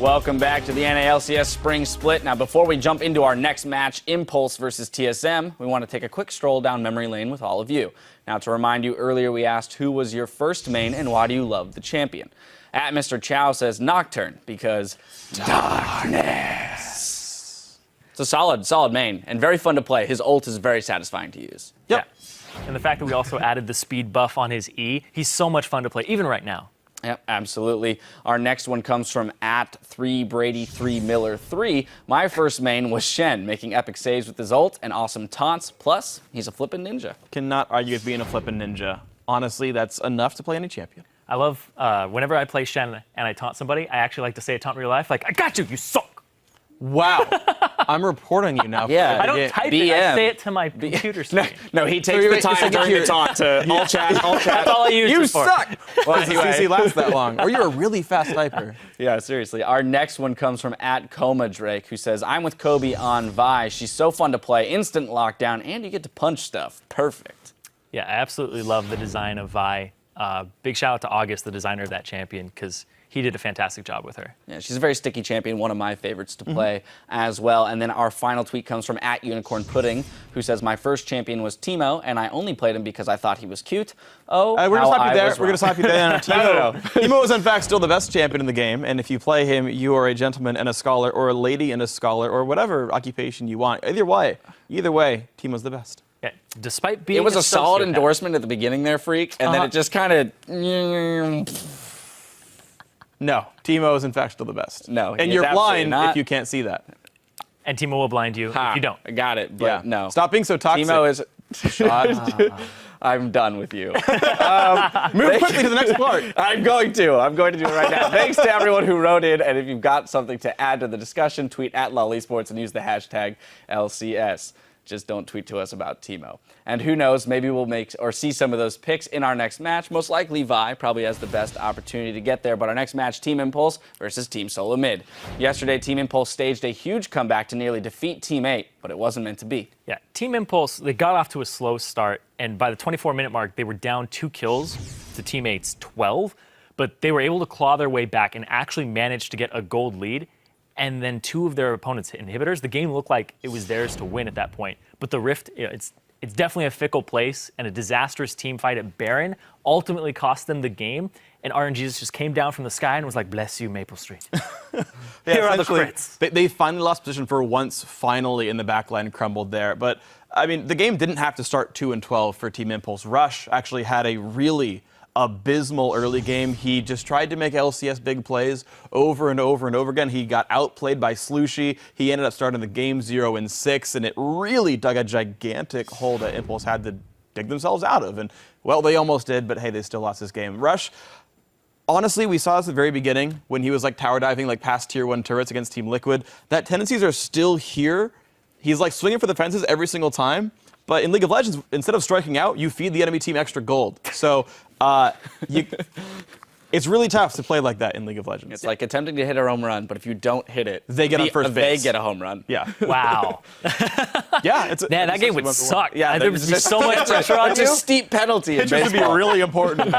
Welcome back to the NALCS Spring Split. Now, before we jump into our next match, Impulse versus TSM, we want to take a quick stroll down memory lane with all of you. Now, to remind you, earlier we asked who was your first main and why do you love the champion? At Mr. Chow says Nocturne because darkness. It's a solid main and very fun to play. His ult is very satisfying to use. Yep. Yeah. And the fact that we also added the speed buff on his E, he's so much fun to play, even right now. Yep, absolutely. Our next one comes from @3Brady3Miller3. My first main was Shen, making epic saves with his ult and awesome taunts. Plus, he's a flippin' ninja. Cannot argue with being a flippin' ninja. Honestly, that's enough to play any champion. I love, whenever I play Shen and I taunt somebody, I actually like to say a taunt in real life, like, I got you, you suck. Wow. I'm reporting you now. Yeah. I don't type it, I say it to my computer screen. No, he takes the time during the taunt to all chat. That's all I use You it for. suck! Well, anyway. CC lasts that long. Or you're a really fast typer. Yeah, seriously. Our next one comes from @ComaDrake, who says, I'm with Kobe on Vi. She's so fun to play, instant lockdown, and you get to punch stuff. Perfect. Yeah, I absolutely love the design of Vi. Big shout out to August, the designer of that champion, because he did a fantastic job with her. Yeah, she's a very sticky champion, one of my favorites to play as well. And then our final tweet comes from @UnicornPudding, who says, my first champion was Teemo, and I only played him because I thought he was cute. Oh, we're going to stop you there. We're going to stop you there. Teemo is, in fact, still the best champion in the game. And if you play him, you are a gentleman and a scholar, or a lady and a scholar, or whatever occupation you want. Either way, Teemo's the best. Yeah, despite being It was a solid sociopath. endorsement at the beginning there, Freak, and then it just kind of... No, Teemo is in fact still the best. No, and you're blind if you can't see that. And Teemo will blind you if you don't. I got it, but no. Stop being so toxic. Teemo is... I'm done with you. Move quickly to the next part. I'm going to do it right now. Thanks to everyone who wrote in, and if you've got something to add to the discussion, tweet @LolEsports and use the hashtag LCS. Just don't tweet to us about Teemo. And who knows, maybe we'll make or see some of those picks in our next match. Most likely Vi probably has the best opportunity to get there, but our next match, Team Impulse versus Team Solo Mid. Yesterday, Team Impulse staged a huge comeback to nearly defeat Team 8, but it wasn't meant to be. Yeah, Team Impulse, they got off to a slow start, and by the 24-minute mark, they were down 2 kills to Team 8's 12, but they were able to claw their way back and actually managed to get a gold lead. And then 2 of their opponents hit inhibitors. The game looked like it was theirs to win at that point. But the Rift, it's definitely a fickle place, and a disastrous team fight at Baron ultimately cost them the game. And RNGs just came down from the sky and was like, bless you, Maple Street. Here are the crits. They finally lost position for once, finally, in the backline crumbled there. But, I mean, the game didn't have to start 2-12 for Team Impulse. Rush actually had a really abysmal early game. He just tried to make LCS big plays over and over and over again. He got outplayed by Slushy. He ended up starting the game 0-6, and it really dug a gigantic hole that Impulse had to dig themselves out of. And, well, they almost did, but hey, they still lost this game. Rush, honestly, we saw this at the very beginning when he was like tower diving like past tier 1 turrets against Team Liquid. That tendencies are still here. He's like swinging for the fences every single time. But in League of Legends, instead of striking out, you feed the enemy team extra gold. So it's really tough to play like that in League of Legends. It's like attempting to hit a home run, but if you don't hit it, they get on first base. They get a home run. Yeah. Wow. Yeah. Man, that game would suck. Yeah, there would be so much pressure on you. It's a steep penalty in Pitchers would be baseball. really important.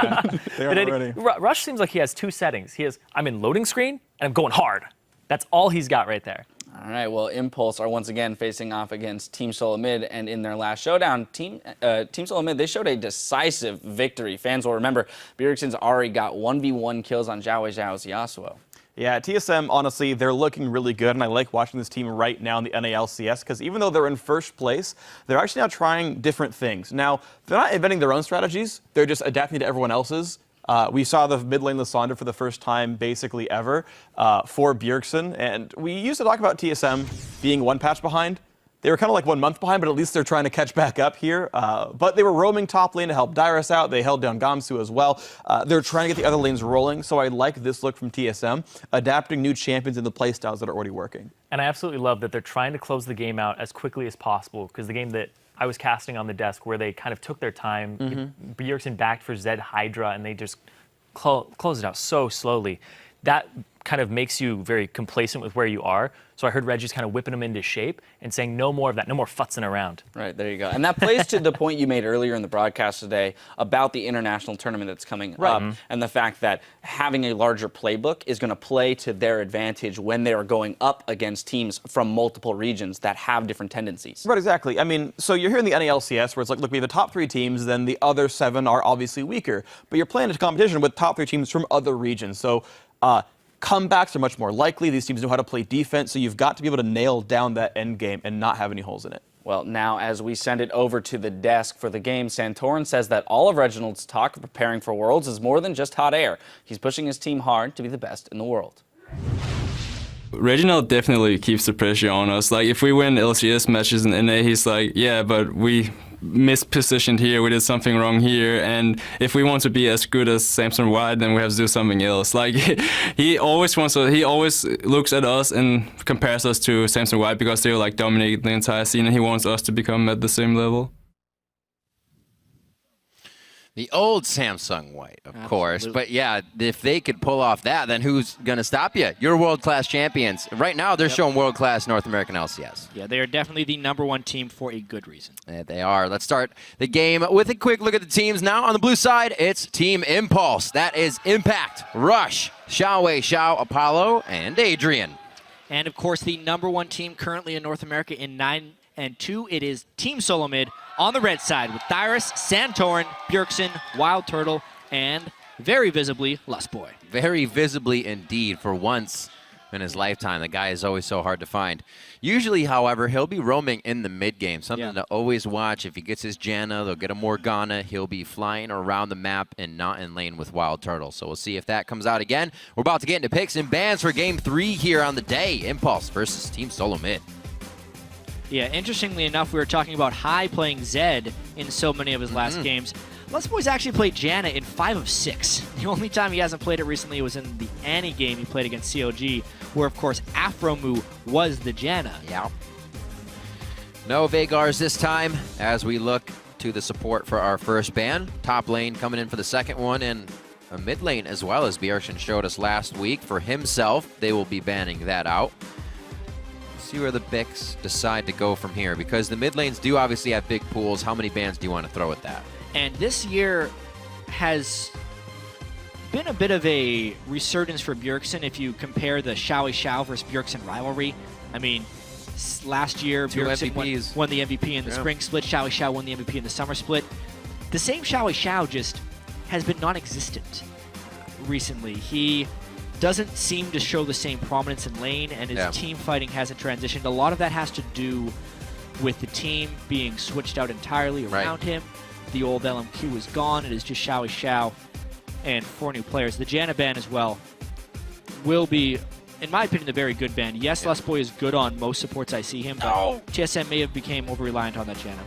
They are already. Rush seems like he has 2 settings. He has, I'm in loading screen, and I'm going hard. That's all he's got right there. All right, well, Impulse are once again facing off against Team Solo Mid, and in their last showdown, Team Solo Mid, they showed a decisive victory. Fans will remember, Bjergsen's Ahri got 1v1 kills on Zhao Zhao's Yasuo. Yeah, TSM, honestly, they're looking really good, and I like watching this team right now in the NALCS, because even though they're in first place, they're actually now trying different things. Now, they're not inventing their own strategies, they're just adapting to everyone else's. We saw the mid lane Lysandra for the first time basically ever for Bjergsen, and we used to talk about TSM being 1 patch behind. They were kind of like 1 month behind, but at least they're trying to catch back up here. But they were roaming top lane to help Dyrus out. They held down Gamsu as well. They're trying to get the other lanes rolling, so I like this look from TSM, adapting new champions in the playstyles that are already working. And I absolutely love that they're trying to close the game out as quickly as possible, because the game that I was casting on the desk where they kind of took their time, Bjergsen backed for Zed Hydra, and they just closed it out so slowly. That kind of makes you very complacent with where you are. So I heard Reggie's kind of whipping him into shape and saying no more of that, no more futzing around. Right, there you go. And that plays to the point you made earlier in the broadcast today about the international tournament that's coming up and the fact that having a larger playbook is going to play to their advantage when they are going up against teams from multiple regions that have different tendencies. Right, exactly. I mean, so you're here in the NALCS where it's like, look, we have the top 3 teams, then the other 7 are obviously weaker. But you're playing a competition with top 3 teams from other regions. So comebacks are much more likely. These teams know how to play defense, so you've got to be able to nail down that end game and not have any holes in it. Well, now as we send it over to the desk for the game, Santorin says that all of Reginald's talk of preparing for Worlds is more than just hot air. He's pushing his team hard to be the best in the world. Reginald definitely keeps the pressure on us. Like, if we win LCS matches in NA, he's like, yeah, but we mispositioned here, we did something wrong here, and if we want to be as good as Samson White, then we have to do something else. Like, he always looks at us and compares us to Samson White because they're like dominating the entire scene, and he wants us to become at the same level. The old Samsung White, of course. But yeah, if they could pull off that, then who's going to stop you? You're world-class champions. Right now, they're showing world-class North American LCS. Yeah, they are definitely the #1 team for a good reason. Yeah, they are. Let's start the game with a quick look at the teams now. On the blue side, it's Team Impulse. That is Impact, Rush, Xiaowei, Xiao, Apollo, and Adrian. And, of course, the #1 team currently in North America in 9-2, it is Team Solo Mid on the red side with Dyrus, Santorin, Bjergsen, Wild Turtle, and very visibly, Lustboy. Very visibly indeed for once in his lifetime. The guy is always so hard to find. Usually, however, he'll be roaming in the mid game. Something to always watch. If he gets his Janna, they'll get a Morgana. He'll be flying around the map and not in lane with Wild Turtle. So we'll see if that comes out again. We're about to get into picks and bans for Game 3 here on the day. Impulse versus Team Solo Mid. Yeah, interestingly enough, we were talking about High playing Zed in so many of his last games. Lustboy's actually played Janna in 5 of 6. The only time he hasn't played it recently was in the Annie game he played against COG, where, of course, Afromu was the Janna. Yeah. No Vegars this time as we look to the support for our first ban. Top lane coming in for the second one, and a mid lane as well, as Bjergsen showed us last week. For himself, they will be banning that out. See where the Bix decide to go from here, because the mid lanes do obviously have big pools. How many bans do you want to throw at that? And this year has been a bit of a resurgence for Bjergsen if you compare the Xiao versus Bjergsen rivalry. I mean, last year Bjergsen won the MVP in the spring split, Xiao won the MVP in the summer split. The same Xiao just has been non-existent recently. He doesn't seem to show the same prominence in lane, and his team fighting hasn't transitioned. A lot of that has to do with the team being switched out entirely around him. The old LMQ is gone. It is just Xiao and 4 new players. The Janna ban as well will be, in my opinion, a very good ban. Yes, Lustboy is good on most supports I see him, but TSM may have become over-reliant on that Janna.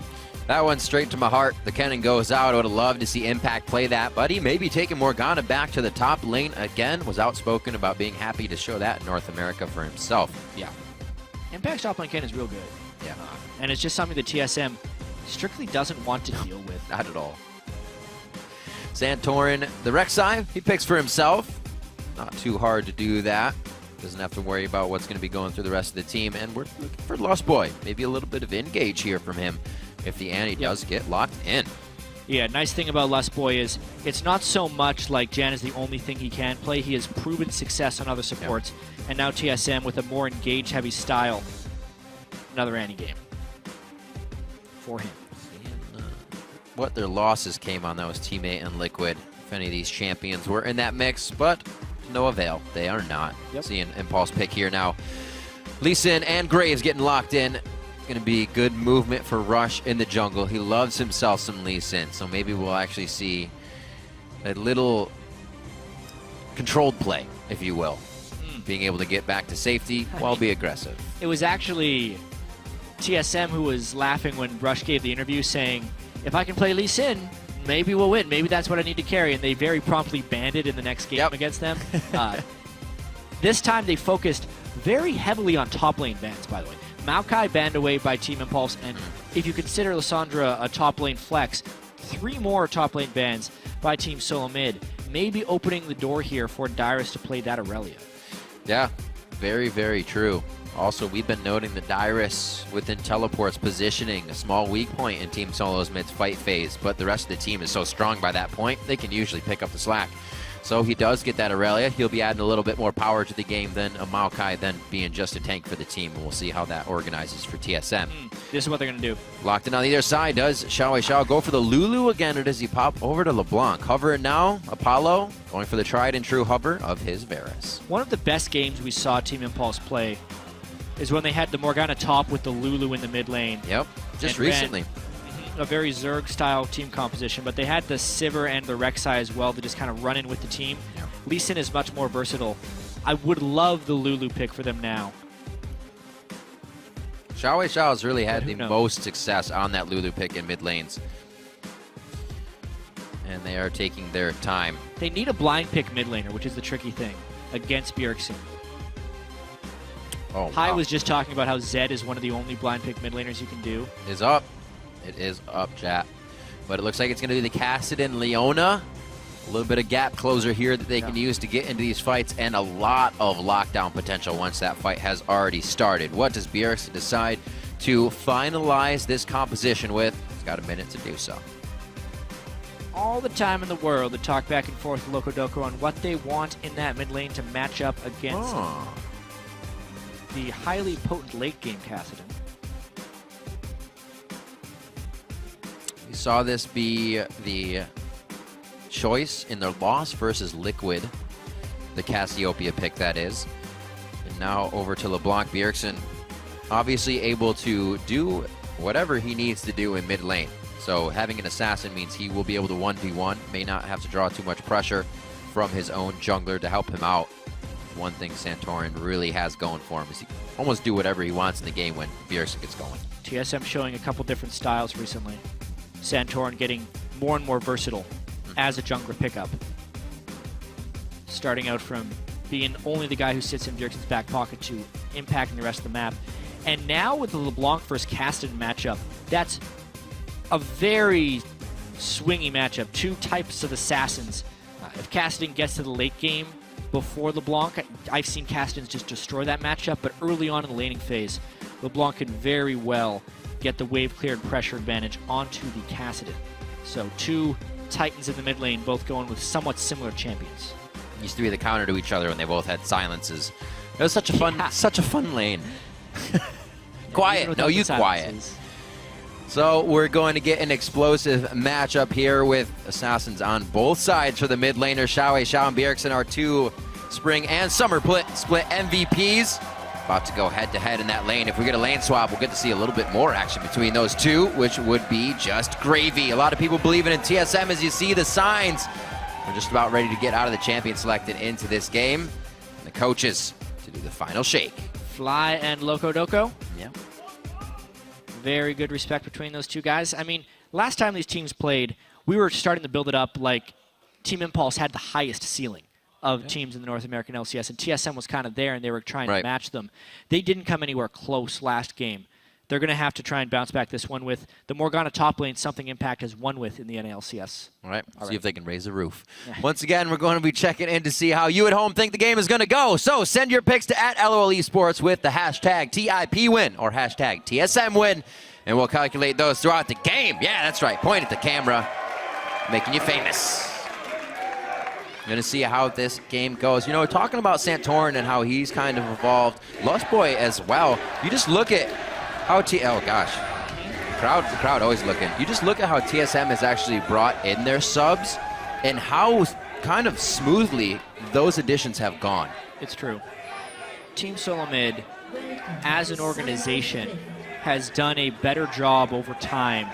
That one straight to my heart. The cannon goes out. I would have loved to see Impact play that, but he may be taking Morgana back to the top lane again. Was outspoken about being happy to show that in North America for himself. Yeah. Impact's top lane cannon is real good. Yeah. And it's just something that TSM strictly doesn't want to deal with. Not at all. Santorin, the Rek'Sai, he picks for himself. Not too hard to do that. Doesn't have to worry about what's going to be going through the rest of the team. And we're looking for Lustboy. Maybe a little bit of engage here from him if the Annie does get locked in. Yeah, nice thing about Lustboy is it's not so much like Jan is the only thing he can play. He has proven success on other supports. And now TSM with a more engage-heavy style. Another Annie game for him. And, what their losses came on, that was Teammate and Liquid. If any of these champions were in that mix, but to no avail. They are not. Seeing Impulse pick here now. Lee Sin and Graves getting locked in. Going to be good movement for Rush in the jungle. He loves himself some Lee Sin, so maybe we'll actually see a little controlled play, if you will. Being able to get back to safety while be aggressive. It was actually TSM who was laughing when Rush gave the interview saying, if I can play Lee Sin, maybe we'll win. Maybe that's what I need to carry. And they very promptly banned it in the next game against them. This time they focused very heavily on top lane bans, by the way. Maokai banned away by Team Impulse, and if you consider Lissandra a top lane flex, 3 more top lane bans by Team Solo Mid, maybe opening the door here for Dyrus to play that Aurelia. Yeah, very, very true. Also, we've been noting the Dyrus within teleports positioning a small weak point in Team Solo's mid-fight phase, but the rest of the team is so strong by that point, they can usually pick up the slack. So he does get that Aurelia. He'll be adding a little bit more power to the game than a Maokai, then being just a tank for the team, and we'll see how that organizes for TSM. This is what they're going to do. Locked in on either side. Does Xiao go for the Lulu again, or does he pop over to LeBlanc? Hovering now, Apollo going for the tried and true hover of his Varus. One of the best games we saw Team Impulse play is when they had the Morgana top with the Lulu in the mid lane. Yep, just And ran recently. a very Zerg-style team composition, but they had the Sivir and the Rek'Sai as well to just kind of run in with the team. Yep. Lee Sin is much more versatile. I would love the Lulu pick for them now. Xiao has really had But the who knows? most success on that Lulu pick in mid lanes. And they are taking their time. They need a blind pick mid laner, which is the tricky thing, against Bjergsen. Oh, Hai wow. was just talking about how Zed is one of the only blind pick mid laners you can do. Is up. It is up, chat. But it looks like it's going to be the Kassadin Leona. A little bit of gap closer here that they can use to get into these fights, and a lot of lockdown potential once that fight has already started. What does Bjergsen decide to finalize this composition with? He's got a minute to do so. All the time in the world to talk back and forth with Lokodoko on what they want in that mid lane to match up against the highly potent late game Kassadin. We saw this be the choice in their loss versus Liquid, the Cassiopeia pick that is. And now over to LeBlanc. Bjergsen obviously able to do whatever he needs to do in mid lane. So having an assassin means he will be able to 1v1, may not have to draw too much pressure from his own jungler to help him out. One thing Santorin really has going for him is he can almost do whatever he wants in the game when Bjergsen gets going. TSM showing a couple different styles recently. Santorin getting more and more versatile as a jungler pickup. Starting out from being only the guy who sits in Bjergsen's back pocket to impacting the rest of the map. And now with the LeBlanc versus Kassadin matchup, that's a very swingy matchup. Two types of assassins. If Kassadin gets to the late game before LeBlanc, I've seen Kassadin just destroy that matchup, but early on in the laning phase, LeBlanc could very well get the wave cleared pressure advantage onto the Kassadin. So two Titans in the mid lane, both going with somewhat similar champions. Used to be the counter to each other when they both had silences. It was such a fun lane. Quiet. No, you quiet. So we're going to get an explosive matchup here with assassins on both sides for the mid laner. Xiao and Bjergsen are two spring and summer split MVPs. About to go head to head in that lane. If we get a lane swap, we'll get to see a little bit more action between those two, which would be just gravy. A lot of people believing in TSM as you see the signs. We're just about ready to get out of the champion selected into this game. And the coaches to do the final shake. Fly and Lokodoko. Yeah. Very good respect between those two guys. I mean, last time these teams played, we were starting to build it up like Team Impulse had the highest ceiling of teams in the North American LCS, and TSM was kind of there, and they were trying to match them. They didn't come anywhere close last game. They're going to have to try and bounce back this one with the Morgana top lane, something Impact has won with in the NALCS. All right, see if they can raise the roof. Once again, we're going to be checking in to see how you at home think the game is going to go. So send your picks to @LOL Esports with the hashtag TIPWin or hashtag TSMWin, and we'll calculate those throughout the game. Yeah, that's right. Point at the camera, making you famous. Going to see how this game goes. You know, talking about Santorin and how he's kind of evolved. Lustboy as well. You just look at how oh gosh. The crowd always looking. You just look at how TSM has actually brought in their subs and how kind of smoothly those additions have gone. It's true. Team Solo Mid, as an organization, has done a better job over time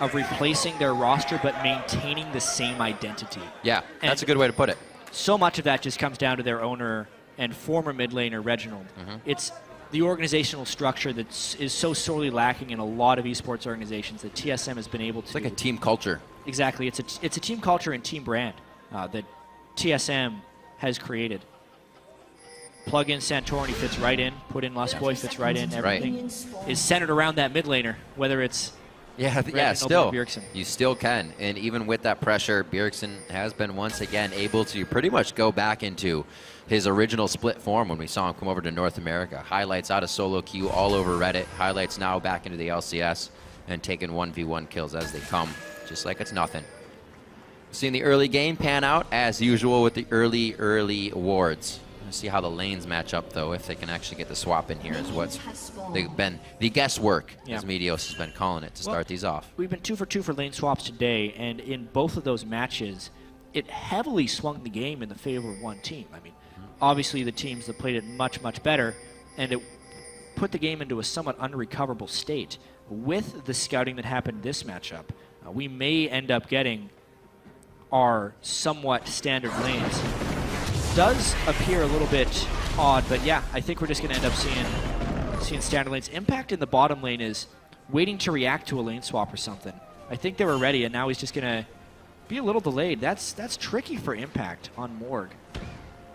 of replacing their roster but maintaining the same identity. Yeah, that's a good way to put it. So much of that just comes down to their owner and former mid laner, Reginald. It's the organizational structure that is so sorely lacking in a lot of esports organizations that TSM has been able to... It's like a team culture. Exactly. It's a team culture and team brand that TSM has created. Plug in Santorin, he fits right in. Put in Lustboy, fits right in. Everything is centered around that mid laner, whether it's Yeah, Brandon yeah, Noble still. and Bjergsen. You still can. And even with that pressure, Bjergsen has been once again able to pretty much go back into his original split form when we saw him come over to North America. Highlights out of solo queue all over Reddit. Highlights now back into the LCS and taking 1v1 kills as they come, just like it's nothing. Seeing the early game pan out as usual with the early wards. Let's see how the lanes match up, though, if they can actually get the swap in here, is what's been the guesswork, as Meteos has been calling it, to start these off. We've been 2 for 2 for lane swaps today, and in both of those matches, it heavily swung the game in the favor of one team. I mean, obviously the teams that played it much, much better, and it put the game into a somewhat unrecoverable state. With the scouting that happened this matchup, we may end up getting our somewhat standard lanes. Does appear a little bit odd, but yeah, I think we're just going to end up seeing standard lanes. Impact in the bottom lane is waiting to react to a lane swap or something. I think they were ready, and now he's just going to be a little delayed. That's tricky for Impact on Morg.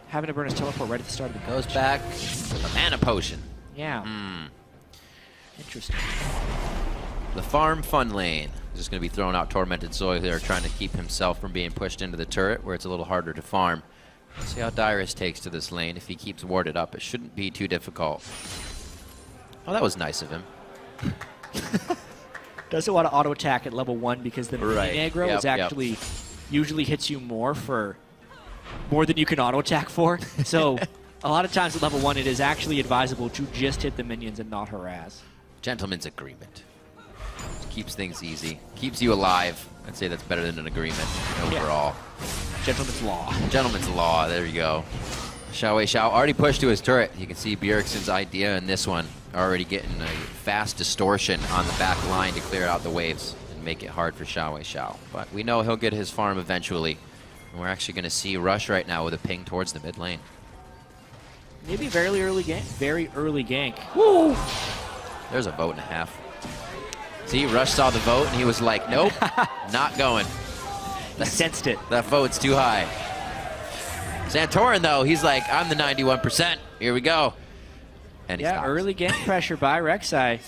Having to burn his teleport right at the start of the Goes back to the mana potion. Yeah. Interesting. The farm fun lane. Just going to be throwing out Tormented Soil there, trying to keep himself from being pushed into the turret where it's a little harder to farm. Let's see how Dyrus takes to this lane. If he keeps warded up, it shouldn't be too difficult. Oh, that was nice of him. Doesn't want to auto attack at level 1 because the mini aggro is actually usually hits you more than you can auto attack for. So a lot of times at level 1 it is actually advisable to just hit the minions and not harass. Gentleman's agreement. Keeps things easy. Keeps you alive. I'd say that's better than an agreement overall. Gentleman's law. Gentleman's law. There you go. Xiao already pushed to his turret. You can see Bjergsen's idea in this one. Already getting a fast distortion on the back line to clear out the waves and make it hard for Xiao. But we know he'll get his farm eventually. And we're actually going to see Rush right now with a ping towards the mid lane. Maybe very early gank. Woo! There's a vote and a half. See, Rush saw the vote and he was like, nope, not going. He sensed it. That vote's too high. Santorin, though, he's like, I'm the 91%. Here we go. And he stops. Early gank pressure by Rek'Sai.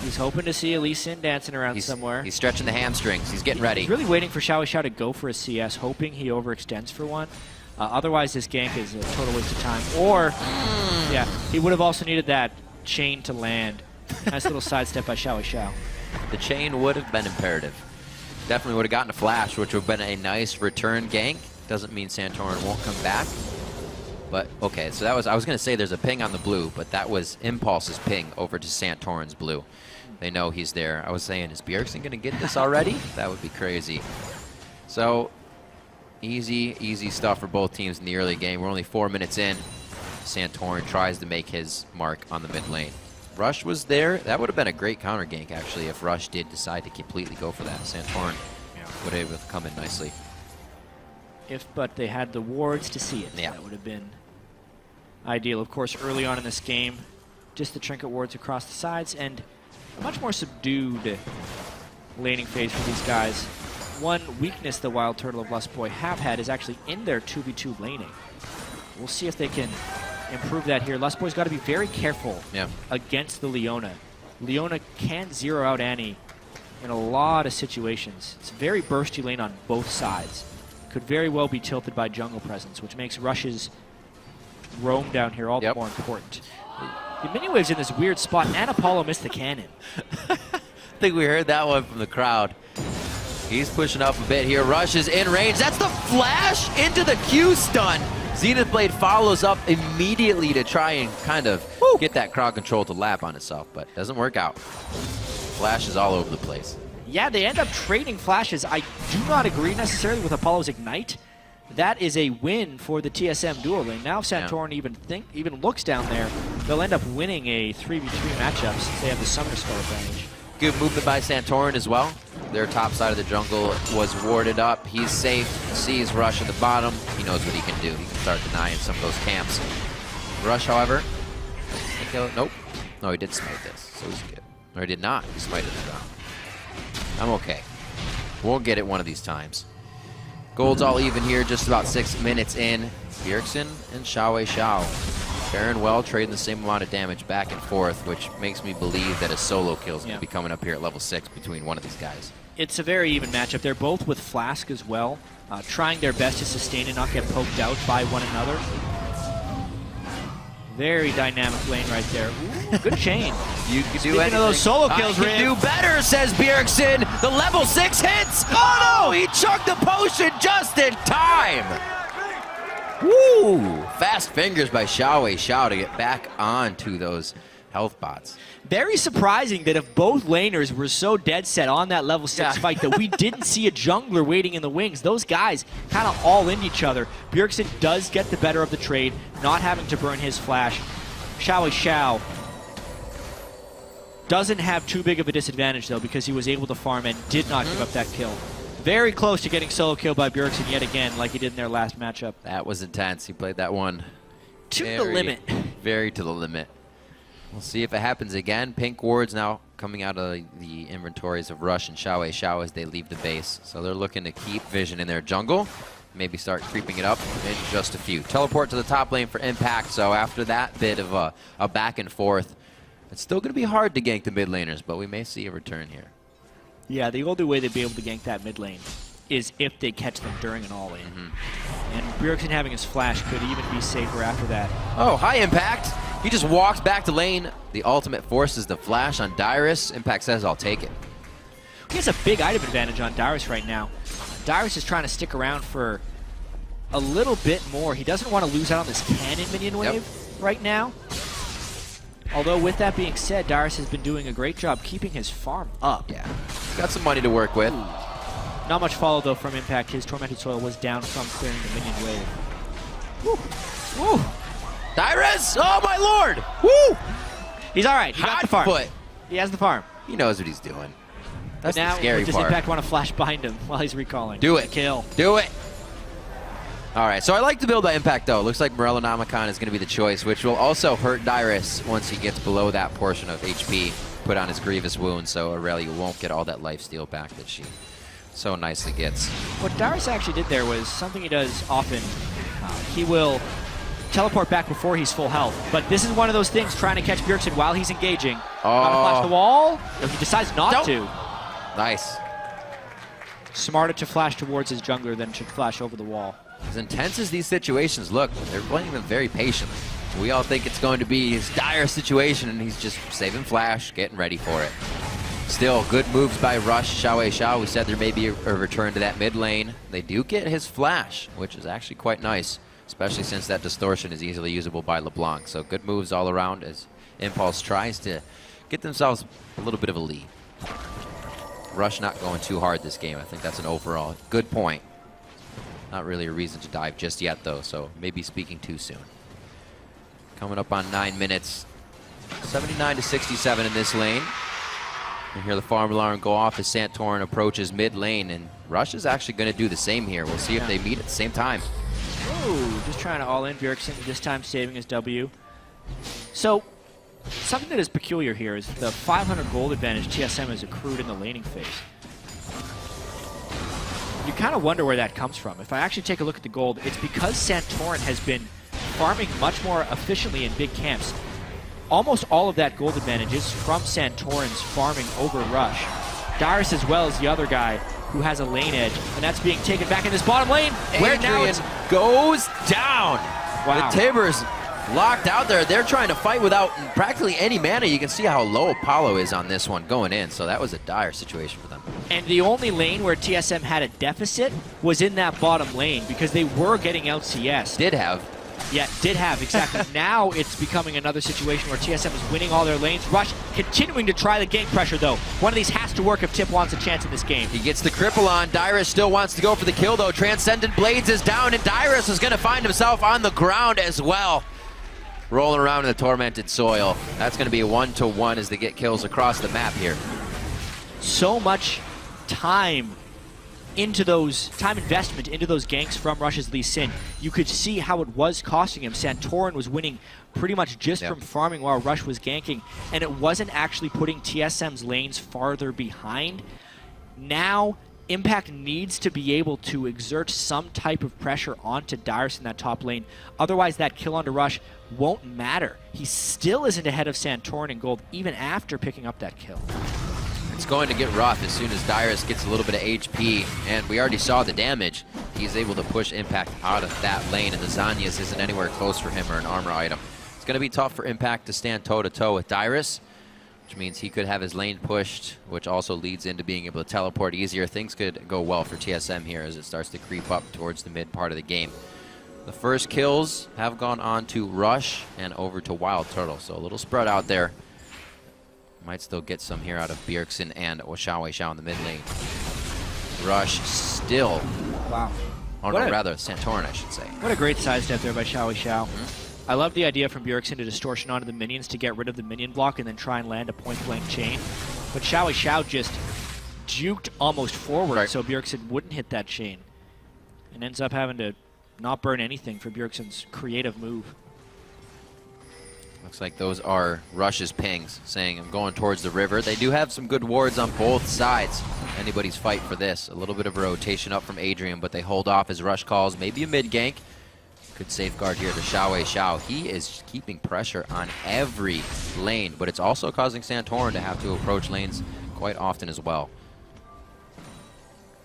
He's hoping to see Lee Sin dancing around somewhere. He's stretching the hamstrings. He's getting ready. He's really waiting for Xiao to go for a CS, hoping he overextends for one. Otherwise, this gank is a total waste of time. Or, yeah, he would have also needed that chain to land. Nice little sidestep by Xiao. The chain would have been imperative. Definitely would have gotten a flash, which would have been a nice return gank. Doesn't mean Santorin won't come back. But, okay, so that was, I was going to say there's a ping on the blue, but that was Impulse's ping over to Santorin's blue. They know he's there. I was saying, is Bjergsen going to get this already? That would be crazy. So, easy stuff for both teams in the early game. We're only 4 minutes in. Santorin tries to make his mark on the mid lane. Rush was there. That would have been a great counter gank, actually, if Rush did decide to completely go for that. Santorin would have able to come in nicely. But they had the wards to see it. Yeah. That would have been ideal. Of course, early on in this game, just the trinket wards across the sides, and a much more subdued laning phase for these guys. One weakness the Wild Turtle of Lustboy have had is actually in their 2v2 laning. We'll see if they can improve that here. Lustboy's got to be very careful against the Leona. Leona can zero out Annie in a lot of situations. It's a very bursty lane on both sides. Could very well be tilted by jungle presence, which makes Rush's roam down here all the more important. The mini wave's in this weird spot, and Apollo missed the cannon. I think we heard that one from the crowd. He's pushing up a bit here. Rush is in range. That's the flash into the Q stun. Zenith Blade follows up immediately to try and kind of get that crowd control to lap on itself, but doesn't work out. Flash is all over the place. Yeah, they end up trading flashes. I do not agree necessarily with Apollo's Ignite. That is a win for the TSM duo lane. Now if Santorin even looks down there, they'll end up winning a 3v3 matchup since they have the Summoner Skull advantage. Good movement by Santorin as well. Their top side of the jungle was warded up. He's safe, sees Rush at the bottom. He knows what he can do. He can start denying some of those camps. Rush, however, nope. No, he did smite this, so he's good. Or he did not. He smited the ground. I'm okay. We'll get it one of these times. Gold's all even here, just about 6 minutes in. Bjergsen and Xiao. faring well, trading the same amount of damage back and forth, which makes me believe that a solo kill is going to be coming up here at level 6 between one of these guys. It's a very even matchup. They're both with Flask as well, trying their best to sustain and not get poked out by one another. Very dynamic lane right there. Ooh, good chain. You can do Speaking anything. of those solo kills, I can do better, says Bjergsen. The level 6 hits. Oh no, he chucked the potion just in time. Woo! Fast fingers by Xiao to get back onto those health bots. Very surprising that if both laners were so dead set on that level 6 fight that we didn't see a jungler waiting in the wings. Those guys kind of all in each other. Bjergsen does get the better of the trade, not having to burn his flash. Xiao doesn't have too big of a disadvantage though, because he was able to farm and did not give up that kill. Very close to getting solo kill by Bjergsen yet again, like he did in their last matchup. That was intense. He played that one To the limit. Very to the limit. We'll see if it happens again. Pink wards now coming out of the inventories of Rush and Xiao as they leave the base. So they're looking to keep vision in their jungle. Maybe start creeping it up in just a few. Teleport to the top lane for Impact. So after that bit of a back and forth, it's still going to be hard to gank the mid laners, but we may see a return here. Yeah, the only way they'd be able to gank that mid lane is if they catch them during an all-in. And Bjergsen having his flash could even be safer after that. Oh, high Impact. He just walks back to lane. The ultimate forces the flash on Dyrus. Impact says, I'll take it. He has a big item advantage on Dyrus right now. Dyrus is trying to stick around for a little bit more. He doesn't want to lose out on this cannon minion wave right now. Although with that being said, Dyrus has been doing a great job keeping his farm up. Yeah, he's got some money to work with. Not much follow though from Impact. His Tormented Soil was down from clearing the minion wave. Woo! Woo! Dyrus! Oh my lord! Woo! He's all right. He got the farm. Foot. He has the farm. He knows what he's doing. That's But now, the scary does part. Impact want to flash behind him while he's recalling? Do it. Kill. Do it. All right, so I like the build by Impact, though. Looks like Morellonomicon is going to be the choice, which will also hurt Dyrus once he gets below that portion of HP put on his Grievous Wound, so Aurelia won't get all that lifesteal back that she so nicely gets. What Dyrus actually did there was something he does often. He will teleport back before he's full health, but this is one of those things, trying to catch Bjergsen while he's engaging. Trying to flash the wall? No, he decides not to. Nice. Smarter to flash towards his jungler than to flash over the wall. As intense as these situations look, they're playing them very patiently. We all think it's going to be his dire situation, and he's just saving flash, getting ready for it. Still, good moves by Rush, Xiao. We said there may be a return to that mid lane. They do get his flash, which is actually quite nice, especially since that distortion is easily usable by LeBlanc. So good moves all around as Impulse tries to get themselves a little bit of a lead. Rush not going too hard this game. I think that's an overall good point. Not really a reason to dive just yet, though, so maybe speaking too soon. Coming up on 9 minutes. 79 to 67 in this lane. You hear the farm alarm go off as Santorin approaches mid lane, and Rush is actually going to do the same here. We'll see if they meet at the same time. Ooh, just trying to all in Bjergsen, this time saving his W. So, something that is peculiar here is the 500 gold advantage TSM has accrued in the laning phase. You kind of wonder where that comes from. If I actually take a look at the gold, it's because Santorin has been farming much more efficiently in big camps. Almost all of that gold advantage is from Santorin's farming over Rush. Dyrus as well as the other guy who has a lane edge, and that's being taken back in this bottom lane, where now it's goes down. Wow. The Tibbers locked out there. They're trying to fight without practically any mana. You can see how low Apollo is on this one going in, so that was a dire situation for them. And the only lane where TSM had a deficit was in that bottom lane because they were getting LCS. Did have. Yeah, did have, exactly. Now it's becoming another situation where TSM is winning all their lanes. Rush continuing to try the gank pressure, though. One of these has to work if Tip wants a chance in this game. He gets the cripple on. Dyrus still wants to go for the kill, though. Transcendent Blades is down, and Dyrus is going to find himself on the ground as well. Rolling around in the Tormented Soil. That's going to be a 1-to-1 as they get kills across the map here. So much time investment into those ganks from Rush's Lee Sin. You could see how it was costing him. Santorin was winning pretty much just from farming while Rush was ganking, and it wasn't actually putting TSM's lanes farther behind. Now Impact needs to be able to exert some type of pressure onto Dyrus in that top lane. Otherwise, that kill onto Rush won't matter. He still isn't ahead of Santorin in gold, even after picking up that kill. It's going to get rough as soon as Dyrus gets a little bit of HP, and we already saw the damage. He's able to push Impact out of that lane, and the Zanyas isn't anywhere close for him or an armor item. It's going to be tough for Impact to stand toe-to-toe with Dyrus, which means he could have his lane pushed, which also leads into being able to teleport easier. Things could go well for TSM here as it starts to creep up towards the mid part of the game. The first kills have gone on to Rush and over to Wild Turtle, so a little spread out there. Might still get some here out of Bjergsen and Xiao in the mid lane. Rush still, Wow. or no, rather Santorin, I should say. What a great side step there by Xiao. I love the idea from Bjergsen to distortion onto the minions to get rid of the minion block and then try and land a point-blank chain. But Xiao just juked almost forward so Bjergsen wouldn't hit that chain. And ends up having to not burn anything for Bjergsen's creative move. Looks like those are Rush's pings, saying I'm going towards the river. They do have some good wards on both sides. Anybody's fight for this. A little bit of a rotation up from Adrian, but they hold off as Rush calls. Maybe a mid gank. Good safeguard here to Xiao. He is keeping pressure on every lane, but it's also causing Santorin to have to approach lanes quite often as well.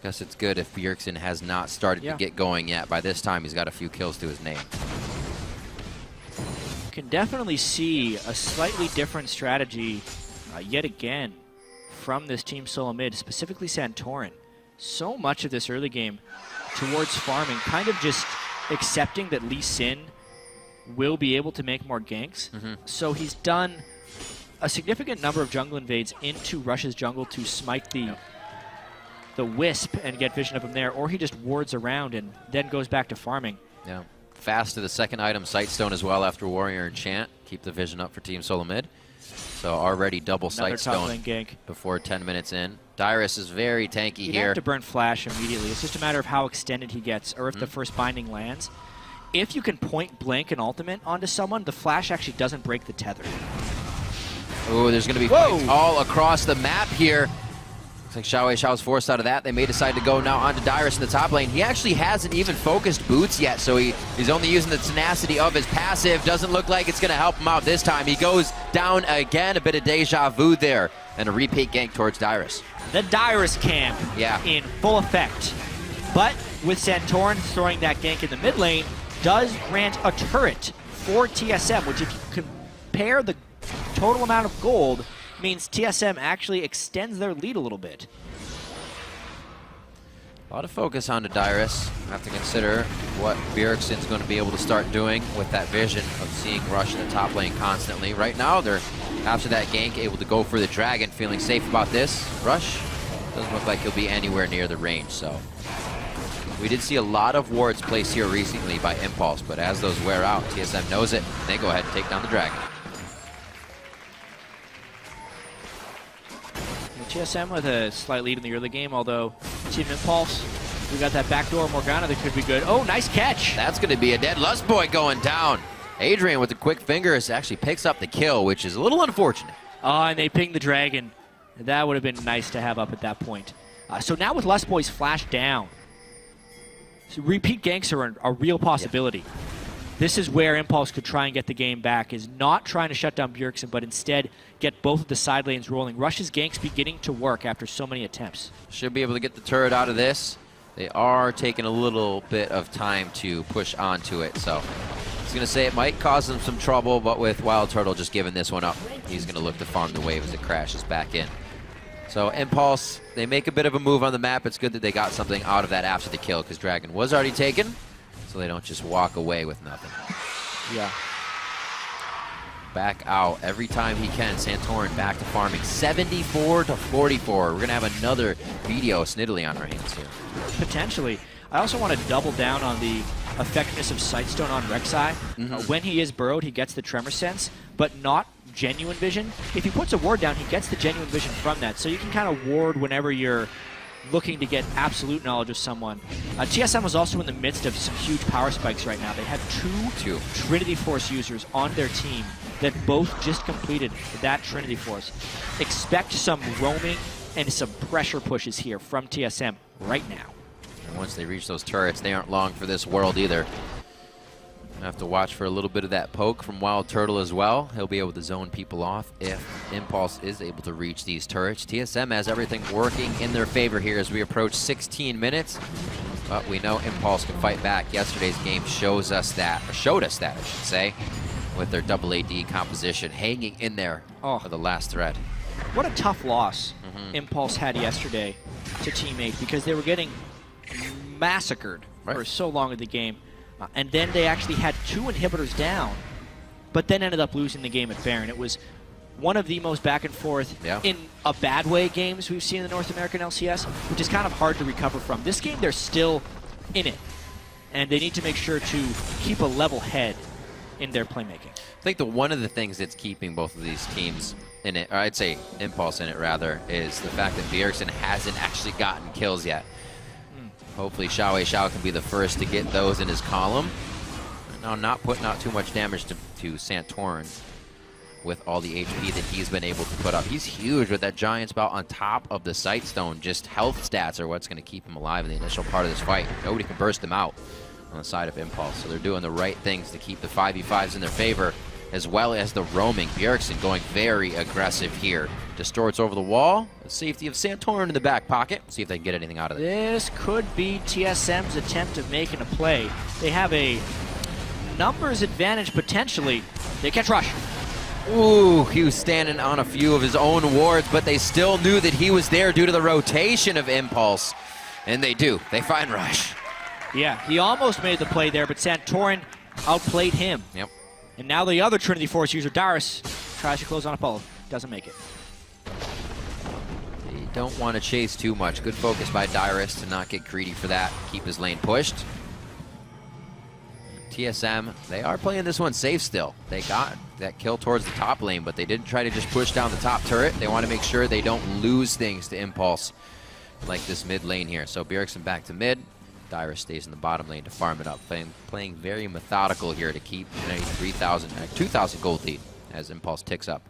Guess it's good if Bjergsen has not started to get going yet. By this time, he's got a few kills to his name. You can definitely see a slightly different strategy yet again from this team solo mid, specifically Santorin. So much of this early game towards farming, kind of just accepting that Lee Sin will be able to make more ganks. So he's done a significant number of jungle invades into Rush's jungle to smite the Wisp and get vision of him there, or he just wards around and then goes back to farming. Yeah. Fast to the second item, Sightstone as well after Warrior Enchant. Keep the vision up for Team Solo Mid. So already double Sightstone before 10 minutes in. Dyrus is very tanky He'd here. have to burn Flash immediately. It's just a matter of how extended he gets, or if the first binding lands. If you can point blank an ultimate onto someone, the Flash actually doesn't break the tether. Oh, there's going to be fights all across the map here. Looks like Xiao's forced out of that. They may decide to go now onto Dyrus in the top lane. He actually hasn't even focused boots yet, so he's only using the tenacity of his passive. Doesn't look like it's going to help him out this time. He goes down again. A bit of deja vu there, and a repeat gank towards Dyrus. The Dyrus camp in full effect. But with Santorin throwing that gank in the mid lane, does grant a turret for TSM, which if you compare the total amount of gold, means TSM actually extends their lead a little bit. A lot of focus onto Dyrus. Have to consider what Bjergsen's going to be able to start doing with that vision of seeing Rush in the top lane constantly. Right now, they're, after that gank, able to go for the dragon, feeling safe about this. Rush doesn't look like he'll be anywhere near the range, so. We did see a lot of wards placed here recently by Impulse, but as those wear out, TSM knows it, and they go ahead and take down the dragon. TSM with a slight lead in the early game, although Team Impulse, we got that backdoor Morgana that could be good. Oh, nice catch. That's going to be a dead Lust Boy going down. Adrian with the quick fingers actually picks up the kill, which is a little unfortunate. Oh, and they pinged the dragon. That would have been nice to have up at that point. So now with Lust Boy's flash down, so repeat ganks are a real possibility. This is where Impulse could try and get the game back, is not trying to shut down Bjergsen, but instead get both of the side lanes rolling. Rush's ganks beginning to work after so many attempts. Should be able to get the turret out of this. They are taking a little bit of time to push onto it, so I was going to say it might cause them some trouble, but with Wild Turtle just giving this one up, he's going to look to farm the wave as it crashes back in. So Impulse, they make a bit of a move on the map. It's good that they got something out of that after the kill, because Dragon was already taken, so they don't just walk away with nothing. Yeah. Back out every time he can. Santorin back to farming. 74 to 44. We're going to have another video Sniddly on our hands here. Potentially. I also want to double down on the effectiveness of Sightstone on Rek'Sai. When he is burrowed, he gets the Tremor Sense, but not genuine vision. If he puts a ward down, he gets the genuine vision from that. So you can kind of ward whenever you're looking to get absolute knowledge of someone. TSM was also in the midst of some huge power spikes right now. They had two Trinity Force users on their team that both just completed that Trinity Force. Expect some roaming and some pressure pushes here from TSM right now. And once they reach those turrets, they aren't long for this world either. Have to watch for a little bit of that poke from Wild Turtle as well. He'll be able to zone people off if Impulse is able to reach these turrets. TSM has everything working in their favor here as we approach 16 minutes. But we know Impulse can fight back. Yesterday's game showed us that, I should say, with their double AD composition hanging in there for the last thread. What a tough loss Impulse had yesterday to Team 8 because they were getting massacred for so long in the game. And then they actually had 2 inhibitors down, but then ended up losing the game at Baron. It was one of the most back and forth, in a bad way, games we've seen in the North American LCS, which is kind of hard to recover from. This game, they're still in it, and they need to make sure to keep a level head in their playmaking. I think one of the things that's keeping both of these teams in it, or I'd say Impulse in it rather, is the fact that Bjergsen hasn't actually gotten kills yet. Hopefully Xiao can be the first to get those in his column. Now not putting out too much damage to Santorin with all the HP that he's been able to put up. He's huge with that giant spout on top of the Sight Stone. Just health stats are what's going to keep him alive in the initial part of this fight. Nobody can burst him out on the side of Impulse. So they're doing the right things to keep the 5v5s in their favor, as well as the roaming. Bjergsen going very aggressive here. Distorts over the wall. The safety of Santorin in the back pocket. See if they can get anything out of it. This could be TSM's attempt of making a play. They have a numbers advantage potentially. They catch Rush. Ooh, he was standing on a few of his own wards, but they still knew that he was there due to the rotation of Impulse. And they do. They find Rush. Yeah, he almost made the play there, but Santorin outplayed him. Yep. And now the other Trinity Force user, Darius, tries to close on Apollo. Doesn't make it. They don't want to chase too much. Good focus by Darius to not get greedy for that. Keep his lane pushed. TSM, they are playing this one safe still. They got that kill towards the top lane, but they didn't try to just push down the top turret. They want to make sure they don't lose things to Impulse like this mid lane here. So Bjergsen back to mid. Dyrus stays in the bottom lane to farm it up. Playing very methodical here to keep a 2,000 gold lead as Impulse ticks up.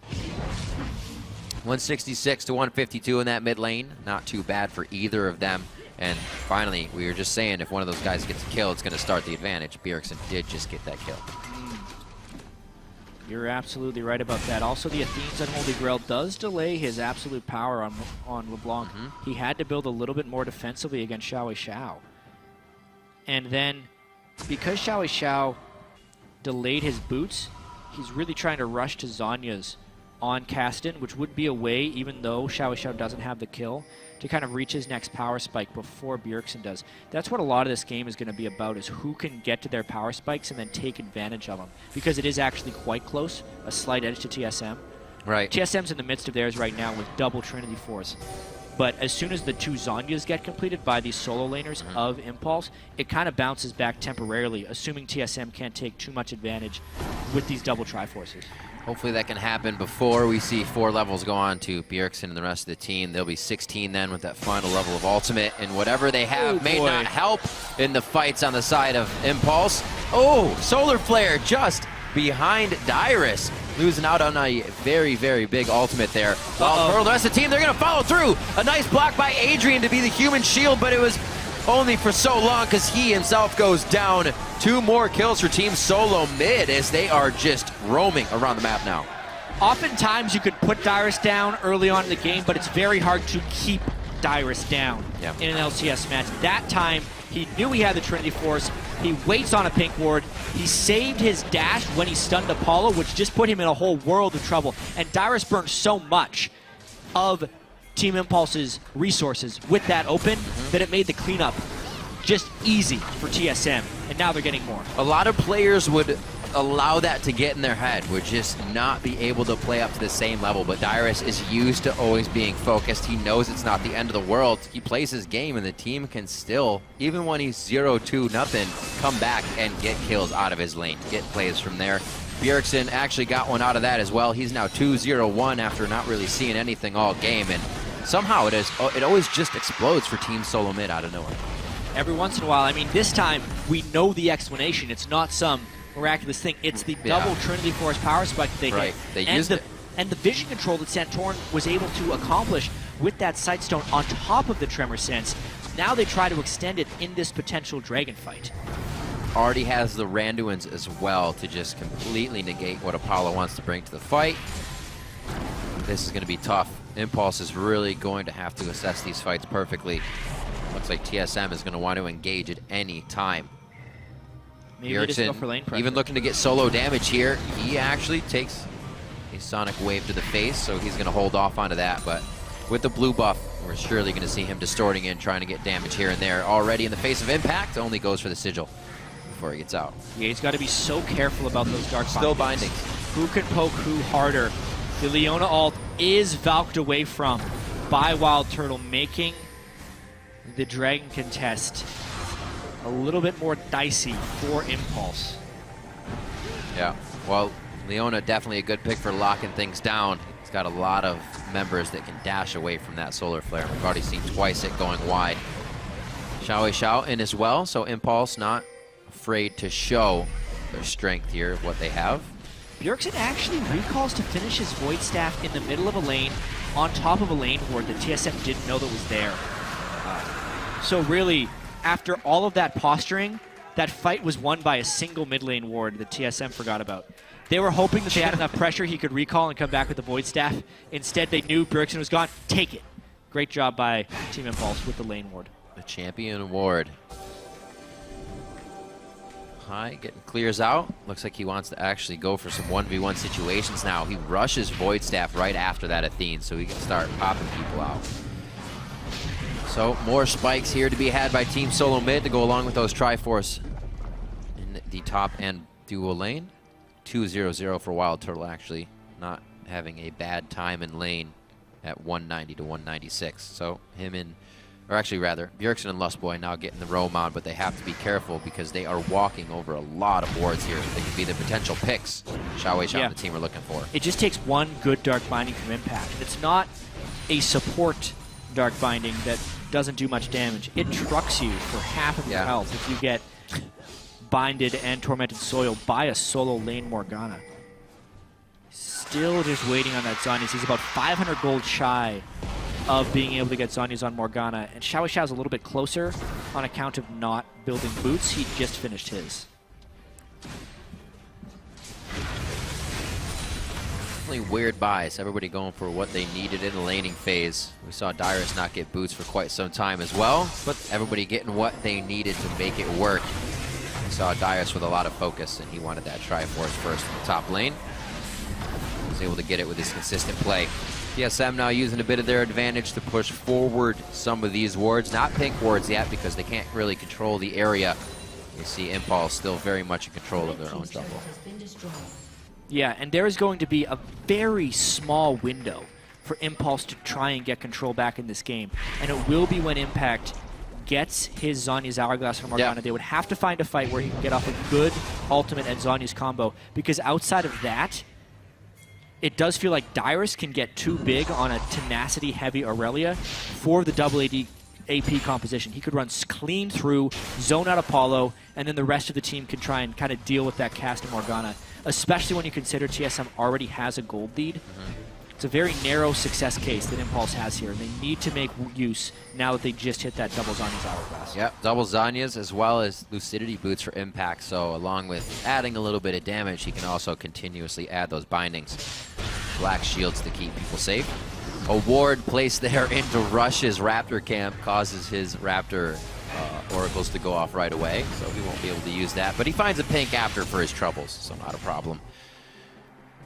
166 to 152 in that mid lane. Not too bad for either of them. And finally, we were just saying if one of those guys gets a kill, it's going to start the advantage. Bjergsen did just get that kill. You're absolutely right about that. Also, the Athene's Unholy Grail does delay his absolute power on LeBlanc. He had to build a little bit more defensively against Xiao. And then, because Xiao delayed his boots, he's really trying to rush to Zhonya's on Caston, which would be a way, even though Xiao doesn't have the kill, to kind of reach his next power spike before Bjergsen does. That's what a lot of this game is going to be about, is who can get to their power spikes and then take advantage of them. Because it is actually quite close, a slight edge to TSM. Right. TSM's in the midst of theirs right now with double Trinity Force. But as soon as the 2 Zhonyas get completed by these solo laners of Impulse, it kind of bounces back temporarily, assuming TSM can't take too much advantage with these double Triforces. Hopefully that can happen before we see 4 levels go on to Bjergsen and the rest of the team. There'll be 16 then with that final level of Ultimate, and whatever they have may not help in the fights on the side of Impulse. Oh, Solar Flare just behind Dyrus, losing out on a very, very big ultimate there. While the rest of the team, they're going to follow through. A nice block by Adrian to be the human shield, but it was only for so long because he himself goes down. 2 more kills for Team Solo mid as they are just roaming around the map now. Oftentimes you could put Dyrus down early on in the game, but it's very hard to keep Dyrus down in an LCS match. That time, he knew he had the Trinity Force. He waits on a pink ward. He saved his dash when he stunned Apollo, which just put him in a whole world of trouble. And Dyrus burned so much of Team Impulse's resources with that open that it made the cleanup just easy for TSM. And now they're getting more. A lot of players would allow that to get in their head, would just not be able to play up to the same level. But Dyrus is used to always being focused. He knows it's not the end of the world. He plays his game, and the team can still, even when he's 0-2 nothing, come back and get kills out of his lane, get plays from there. Bjergsen actually got one out of that as well. He's now 2-0-1 after not really seeing anything all game, and somehow it always just explodes for Team Solo Mid out of nowhere. Every once in a while. I mean, this time we know the explanation. It's not some miraculous thing. It's the double Trinity Force power spike that they hit. They used it. And the vision control that Santorin was able to accomplish with that Sightstone on top of the Tremor Sense. Now they try to extend it in this potential Dragon fight. Already has the Randuins as well to just completely negate what Apollo wants to bring to the fight. This is going to be tough. Impulse is really going to have to assess these fights perfectly. Looks like TSM is going to want to engage at any time. Maybe they just go for lane pressure. Even looking to get solo damage here. He actually takes a Sonic Wave to the face, so he's going to hold off onto that. But with the blue buff, we're surely going to see him distorting in, trying to get damage here and there. Already in the face of impact, only goes for the Sigil before he gets out. Yeah, he's got to be so careful about those dark Still bindings. bindings. Who can poke who harder? The Leona ult is valked away from by Wild Turtle, making the Dragon contest a little bit more dicey for Impulse. Yeah, well, Leona definitely a good pick for locking things down. He's got a lot of members that can dash away from that Solar Flare. We've already seen twice it going wide. Xiao in as well, so Impulse not afraid to show their strength here of what they have. Bjergsen actually recalls to finish his Void Staff in the middle of a lane, on top of a lane ward that TSM didn't know that was there. So really, after all of that posturing, that fight was won by a single mid lane ward that TSM forgot about. They were hoping that they had enough pressure he could recall and come back with the Void Staff. Instead, they knew Bjergsen was gone. Take it. Great job by Team Impulse with the lane ward. The champion ward. High, getting clears out. Looks like he wants to actually go for some 1v1 situations now. He rushes Void Staff right after that Athene, so he can start popping people out. So more spikes here to be had by Team Solo Mid to go along with those Triforce in the top and duo lane. 2-0-0 for Wild Turtle, actually not having a bad time in lane at 190 to 196. So him and, or actually rather, Bjergsen and Lustboy now getting the roam on, but they have to be careful because they are walking over a lot of wards here. They could be the potential picks Xiao and the team are looking for. It just takes one good Dark Binding from Impact. It's not a support Dark Binding that doesn't do much damage. It trucks you for half of your health if you get binded and tormented soil by a solo lane Morgana. Still just waiting on that Zhonya's. He's about 500 gold shy of being able to get Zhonya's on Morgana, and Xiao's a little bit closer on account of not building boots. He just finished his. Definitely weird buys. Everybody going for what they needed in the laning phase. We saw Dyrus not get boots for quite some time as well, but everybody getting what they needed to make it work. We saw Dyrus with a lot of focus, and he wanted that Triforce first in the top lane. He was able to get it with his consistent play. TSM now using a bit of their advantage to push forward some of these wards. Not pink wards yet because they can't really control the area. You see Impulse still very much in control of their own jungle. Yeah, and there is going to be a very small window for Impulse to try and get control back in this game. And it will be when Impact gets his Zhonya's Hourglass from Morgana. They would have to find a fight where he can get off a good ultimate and Zhonya's combo, because outside of that, it does feel like Dyrus can get too big on a tenacity-heavy Aurelia for the double AD AP composition. He could run clean through, zone out Apollo, and then the rest of the team can try and kind of deal with that cast of Morgana, especially when you consider TSM already has a gold lead. It's a very narrow success case that Impulse has here, and they need to make use now that they just hit that double Zhonya's Hourglass. Yep, double Zhonya's as well as Lucidity boots for Impact, so along with adding a little bit of damage, he can also continuously add those bindings. Black shields to keep people safe. A ward placed there into Rush's Raptor camp causes his Raptor oracles to go off right away, so he won't be able to use that, but he finds a pink after for his troubles, so not a problem.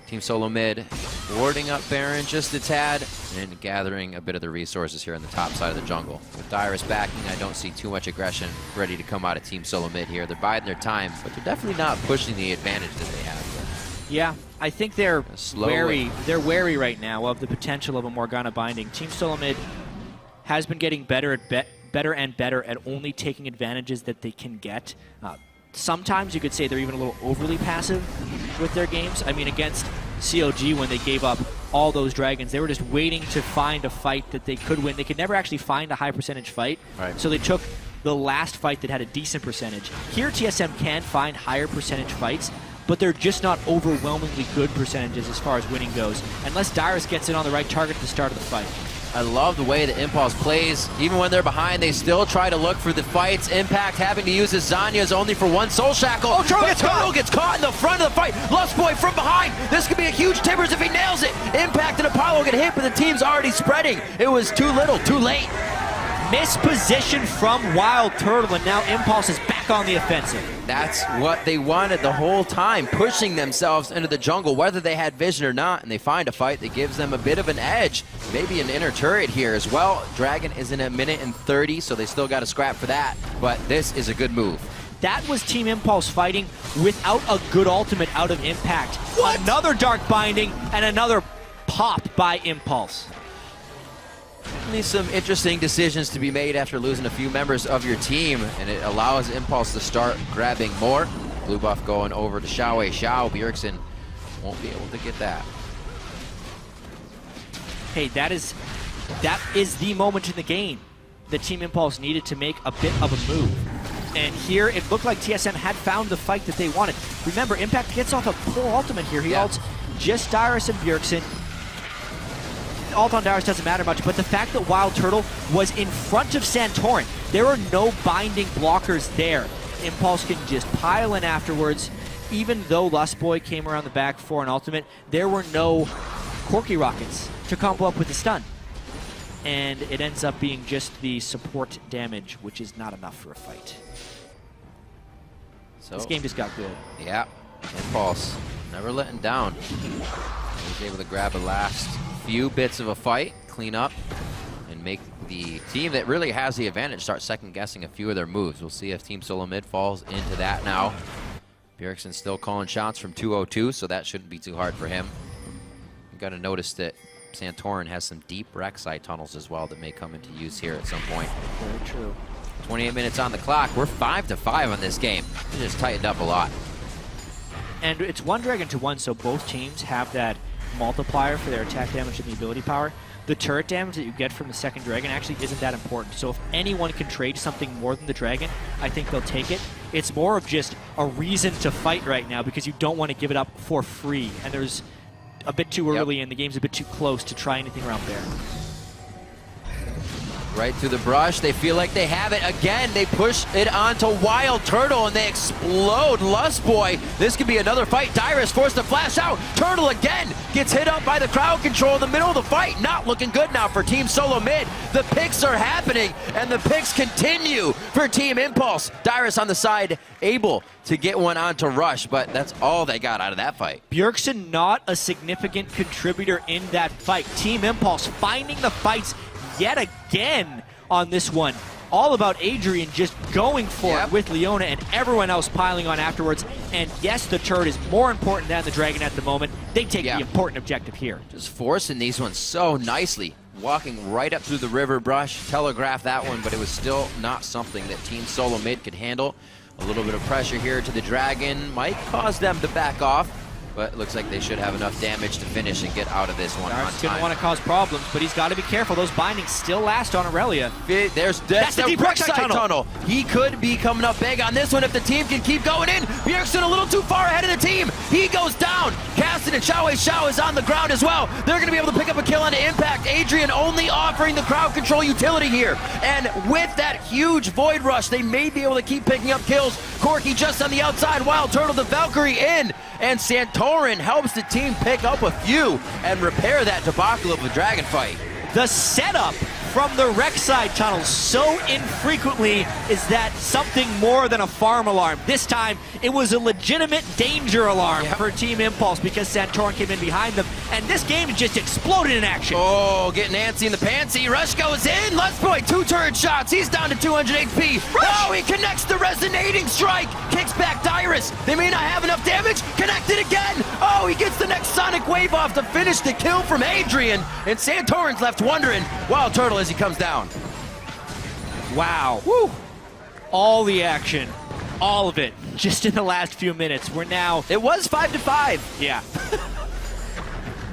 Team Solo Mid warding up Baron just a tad and gathering a bit of the resources here on the top side of the jungle. With Dyrus backing, I don't see too much aggression ready to come out of Team Solo Mid here. They're biding their time, but they're definitely not pushing the advantage that they have here. Yeah, I think they're wary. They're wary right now of the potential of a Morgana binding. Team Solo Mid has been getting better and better at only taking advantages that they can get. Sometimes you could say they're even a little overly passive with their games. I mean, against COG, when they gave up all those dragons, they were just waiting to find a fight that they could win. They could never actually find a high percentage fight, so they took the last fight that had a decent percentage. Here, TSM can find higher percentage fights, but they're just not overwhelmingly good percentages as far as winning goes, unless Dyrus gets it on the right target at the start of the fight. I love the way that Impulse plays. Even when they're behind, they still try to look for the fights. Impact having to use his Zanya's only for one Soul Shackle. Oh, Turtle gets caught in the front of the fight. Lustboy from behind. This could be a huge Timbers if he nails it. Impact and Apollo get hit, but the team's already spreading. It was too little, too late. Misposition from Wild Turtle, and now Impulse is back on the offensive. That's what they wanted the whole time, pushing themselves into the jungle, whether they had vision or not, and they find a fight that gives them a bit of an edge. Maybe an inner turret here as well. Dragon is in 1:30, so they still got to scrap for that, but this is a good move. That was Team Impulse fighting without a good ultimate out of Impact. What? Another Dark Binding and another pop by Impulse. Certainly some interesting decisions to be made after losing a few members of your team, and it allows Impulse to start grabbing more. Blue buff going over to Xiao. Bjergsen won't be able to get that. Hey, that is the moment in the game that Team Impulse needed to make a bit of a move. And here it looked like TSM had found the fight that they wanted. Remember, Impact gets off a poor ultimate here. He ults just Dyrus and Bjergsen. Ult on Dyrus doesn't matter much, but the fact that Wild Turtle was in front of Santorin, there are no binding blockers there. Impulse can just pile in afterwards. Even though Lustboy came around the back for an ultimate, there were no Corki rockets to combo up with the stun. And it ends up being just the support damage, which is not enough for a fight. So This game just got good. yeah, Impulse never letting down. He was able to grab a last few bits of a fight, clean up, and make the team that really has the advantage start second-guessing a few of their moves. We'll see if Team Solo Mid falls into that now. Bjergsen still calling shots from 202, so that shouldn't be too hard for him. You've got to notice that Santorin has some deep Rek'Sai tunnels as well that may come into use here at some point. Very true. 28 minutes on the clock. We're 5-5 on this game. It just tightened up a lot. And it's 1 Dragon to 1, so both teams have that multiplier for their attack damage and the ability power. The turret damage that you get from the second Dragon actually isn't that important. So if anyone can trade something more than the Dragon, I think they'll take it. It's more of just a reason to fight right now because you don't want to give it up for free. And there's a bit too early and the game's a bit too close to try anything around there. Right through the brush. They feel like they have it again. They push it onto Wild Turtle and they explode Lustboy. This could be another fight. Dyrus forced to flash out. Turtle again gets hit up by the crowd control in the middle of the fight. Not looking good now for Team Solo Mid. The picks are happening and the picks continue for Team Impulse. Dyrus on the side able to get one onto Rush, but that's all they got out of that fight. Bjergsen not a significant contributor in that fight. Team Impulse finding the fights yet again on this one. All about Adrian just going for it with Leona and everyone else piling on afterwards. And yes, the turret is more important than the Dragon at the moment. They take the important objective here. Just forcing these ones so nicely. Walking right up through the river brush. Telegraphed that one, but it was still not something that Team Solo Mid could handle. A little bit of pressure here to the Dragon might cause them to back off. But it looks like they should have enough damage to finish and get out of this one on Dyrus time. gonna want to cause problems, but he's got to be careful. Those bindings still last on Aurelia. That's the deep Rek'Sai tunnel. He could be coming up big on this one if the team can keep going in. Bjergsen a little too far ahead of the team. He goes down. Caston and Xiao is on the ground as well. They're going to be able to pick up a kill on Impact. Adrian only offering the crowd control utility here. And with that huge Void Rush, they may be able to keep picking up kills. Corki just on the outside. Wild Turtle, the Valkyrie in. And Santorin helps the team pick up a few and repair that debacle of the Dragon fight. The setup from the Rek'Sai tunnel so infrequently is that something more than a farm alarm. This time, it was a legitimate danger alarm for Team Impulse because Santorin came in behind them, and this game just exploded in action. Oh, getting antsy in the pantsy. Rush goes in. Lustboy, 2 turret shots. He's down to 200 HP. Rush. Oh, he connects the resonating strike. Kicks back Dyrus. They may not have enough damage. Connected again. Oh, he gets the next Sonic Wave off to finish the kill from Adrian. And Santorin's left wondering. Wild Turtle as he comes down. Wow. Woo. All the action. All of it. Just in the last few minutes. We're now... It was 5-5. Yeah.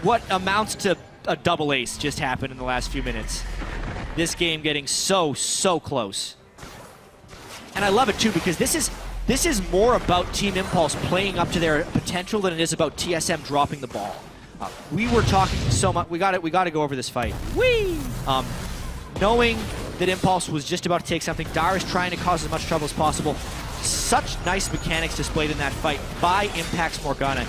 What amounts to a double ace just happened in the last few minutes. This game getting so close. And I love it too because this is more about Team Impulse playing up to their potential than it is about TSM dropping the ball. We were talking so much. We got to go over this fight. Knowing that Impulse was just about to take something, Darius trying to cause as much trouble as possible. Such nice mechanics displayed in that fight by Impact's Morgana.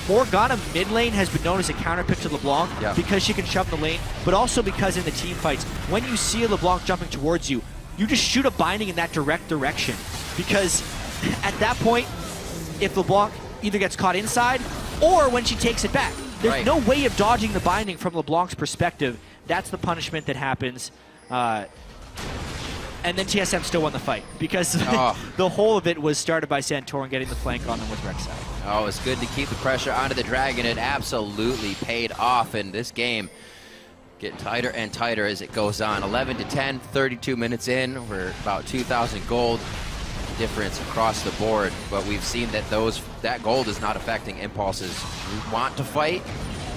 Morgana mid lane has been known as a counter pick to LeBlanc because she can shove in the lane, but also because in the team fights, when you see a LeBlanc jumping towards you, you just shoot a binding in that direct direction. Because at that point, if LeBlanc either gets caught inside or when she takes it back, there's no way of dodging the binding from LeBlanc's perspective. That's the punishment that happens. And then TSM still won the fight because the whole of it was started by Santorin getting the flank on them with Rek'Sai. Oh, it's good to keep the pressure onto the Dragon. It absolutely paid off in this game. Getting tighter and tighter as it goes on. 11-10, 32 minutes in. We're about 2,000 gold difference across the board, but we've seen that that gold is not affecting Impulse's want to fight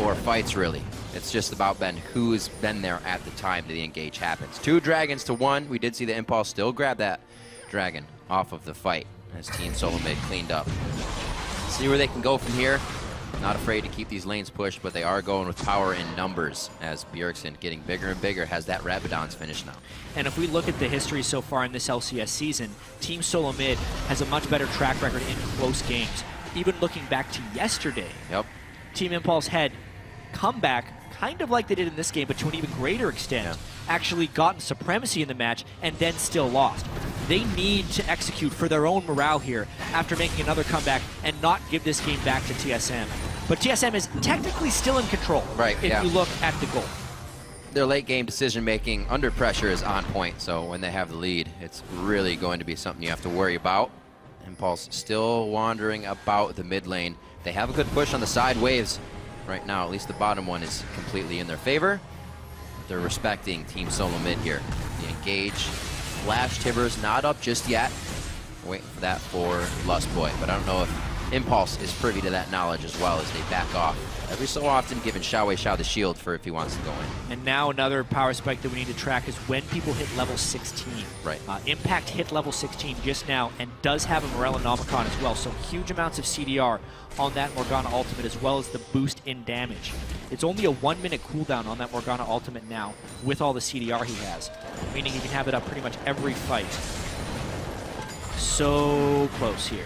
or fights really. It's just about who's been there at the time that the engage happens. 2 dragons to 1. We did see the Impulse still grab that dragon off of the fight as Team Solo Mid cleaned up. See where they can go from here. Not afraid to keep these lanes pushed, but they are going with power in numbers as Bjergsen, getting bigger and bigger, has that Rabadon's finish now. And if we look at the history so far in this LCS season, Team Solo Mid has a much better track record in close games. Even looking back to yesterday, Team Impulse had come back kind of like they did in this game, but to an even greater extent, actually gotten supremacy in the match and then still lost. They need to execute for their own morale here after making another comeback and not give this game back to TSM. But TSM is technically still in control if you look at the goal. Their late game decision making under pressure is on point, so when they have the lead, it's really going to be something you have to worry about. Impulse still wandering about the mid lane. They have a good push on the side waves right now. At least the bottom one is completely in their favor. They're respecting Team Solo Mid here. The engage. Flash Tibbers not up just yet. Waiting for that for Lust Boy, but I don't know if Impulse is privy to that knowledge as well as they back off. Every so often giving Xiao the shield for if he wants to go in. And now another power spike that we need to track is when people hit level 16. Impact hit level 16 just now and does have a Morello Nomicon as well, so huge amounts of CDR on that Morgana ultimate as well as the boost in damage. It's only a 1-minute cooldown on that Morgana ultimate now with all the CDR he has, meaning he can have it up pretty much every fight. So close here.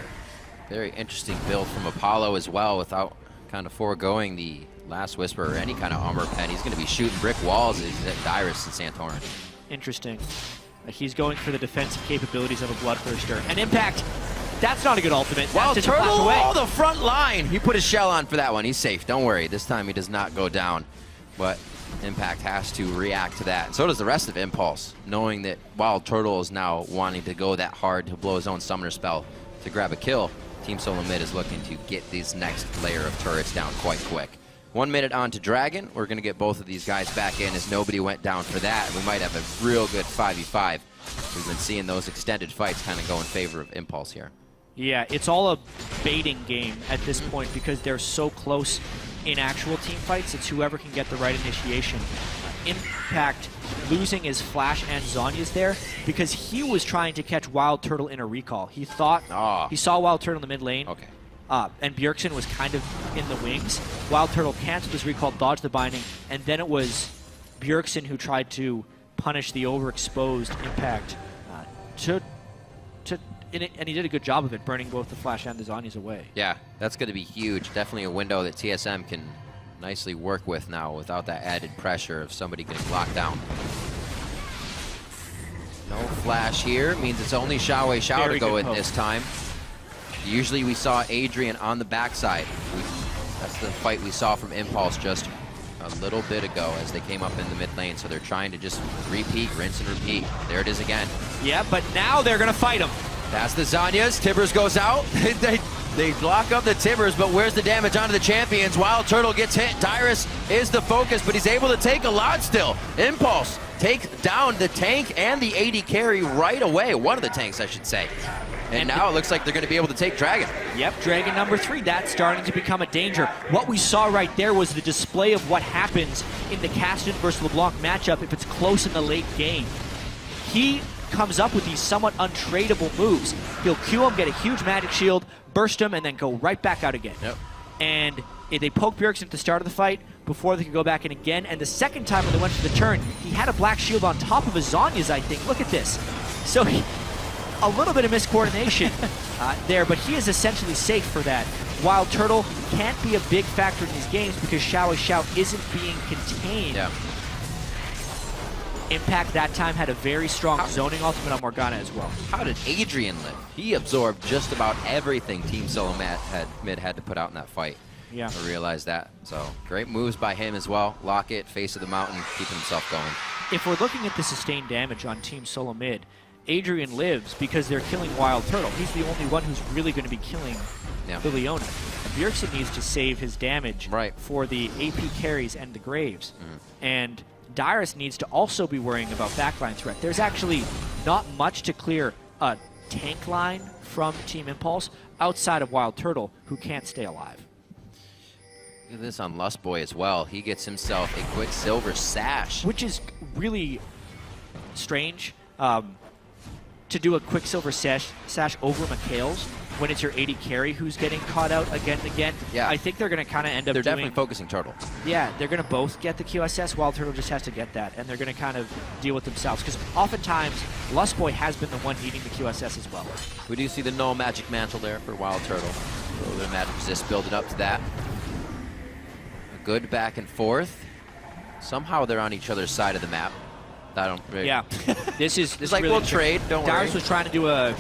Very interesting build from Apollo as well without kind of foregoing the Last Whisper or any kind of armor pen. He's going to be shooting brick walls at Dyrus and Santorin. Interesting. He's going for the defensive capabilities of a Bloodthirster. And Impact, that's not a good ultimate. Wow, Turtle, the front line! He put his shell on for that one. He's safe, don't worry. This time he does not go down. But Impact has to react to that. And so does the rest of Impulse, knowing that Wild Turtle is now wanting to go that hard to blow his own summoner spell to grab a kill. Team Solo Mid is looking to get this next layer of turrets down quite quick. 1 minute on to Dragon. We're going to get both of these guys back in as nobody went down for that. We might have a real good 5v5. We've been seeing those extended fights kind of go in favor of Impulse here. Yeah, it's all a baiting game at this point because they're so close in actual team fights. It's whoever can get the right initiation. Impact losing his Flash and Zhonya's there because he was trying to catch Wild Turtle in a recall. He thought he saw Wild Turtle in the mid lane, and Bjergsen was kind of in the wings. Wild Turtle canceled his recall, dodged the binding, and then it was Bjergsen who tried to punish the overexposed Impact and he did a good job of it, burning both the Flash and the Zhonya's away. Yeah, that's going to be huge. Definitely a window that TSM can nicely work with now without that added pressure of somebody getting locked down. No flash here. Means it's only Xiao to go in this time. Usually we saw Adrian on the backside. That's the fight we saw from Impulse just a little bit ago as they came up in the mid lane. So they're trying to just repeat, rinse and repeat. There it is again. Yeah, but now they're going to fight him. That's the Zhonya's. Tibbers goes out. They lock up the Tibbers, but where's the damage onto the champions? Wild Turtle gets hit. Dyrus is the focus, but he's able to take a lot still. Impulse takes down the tank and the AD carry right away. One of the tanks, I should say. And now it looks like they're going to be able to take Dragon. Yep, Dragon number 3. That's starting to become a danger. What we saw right there was the display of what happens in the Caston versus LeBlanc matchup if it's close in the late game. He comes up with these somewhat untradeable moves. He'll Q him, get a huge magic shield, burst him, and then go right back out again. Yep. And They poked Bjergsen at the start of the fight before they could go back in again, and the second time when they went for the turn, he had a black shield on top of his Zhonya's, I think. Look at this. So a little bit of miscoordination there, but he is essentially safe for that. Wild Turtle can't be a big factor in these games because Xiao isn't being contained. Yeah. Impact that time had a very strong zoning ultimate on Morgana as well. How did Adrian live? He absorbed just about everything Team Solo Mid had to put out in that fight. Yeah. I realized that. So great moves by him as well. Locket, face of the mountain, keeping himself going. If we're looking at the sustained damage on Team Solo Mid, Adrian lives because they're killing Wild Turtle. He's the only one who's really going to be killing the Leona. Bjergsen needs to save his damage for the AP carries and the Graves. And Dyrus needs to also be worrying about backline threat. There's actually not much to clear a tank line from Team Impulse outside of Wild Turtle, who can't stay alive. Look at this on Lustboy as well. He gets himself a Quicksilver Sash. Which is really strange to do a Quicksilver sash over Mikhail's when it's your AD carry who's getting caught out again and again. Yeah. I think they're going to kind of end up They're definitely focusing Turtle. Yeah, they're going to both get the QSS. Wild Turtle just has to get that, and they're going to kind of deal with themselves. Because oftentimes, Lustboy has been the one needing the QSS as well. We do see the null magic mantle there for Wild Turtle. A little bit of magic resist building up to that. A good back and forth. Somehow they're on each other's side of the map. I don't really... Yeah. This is like, really we'll trade, don't worry. Dyrus was trying to do a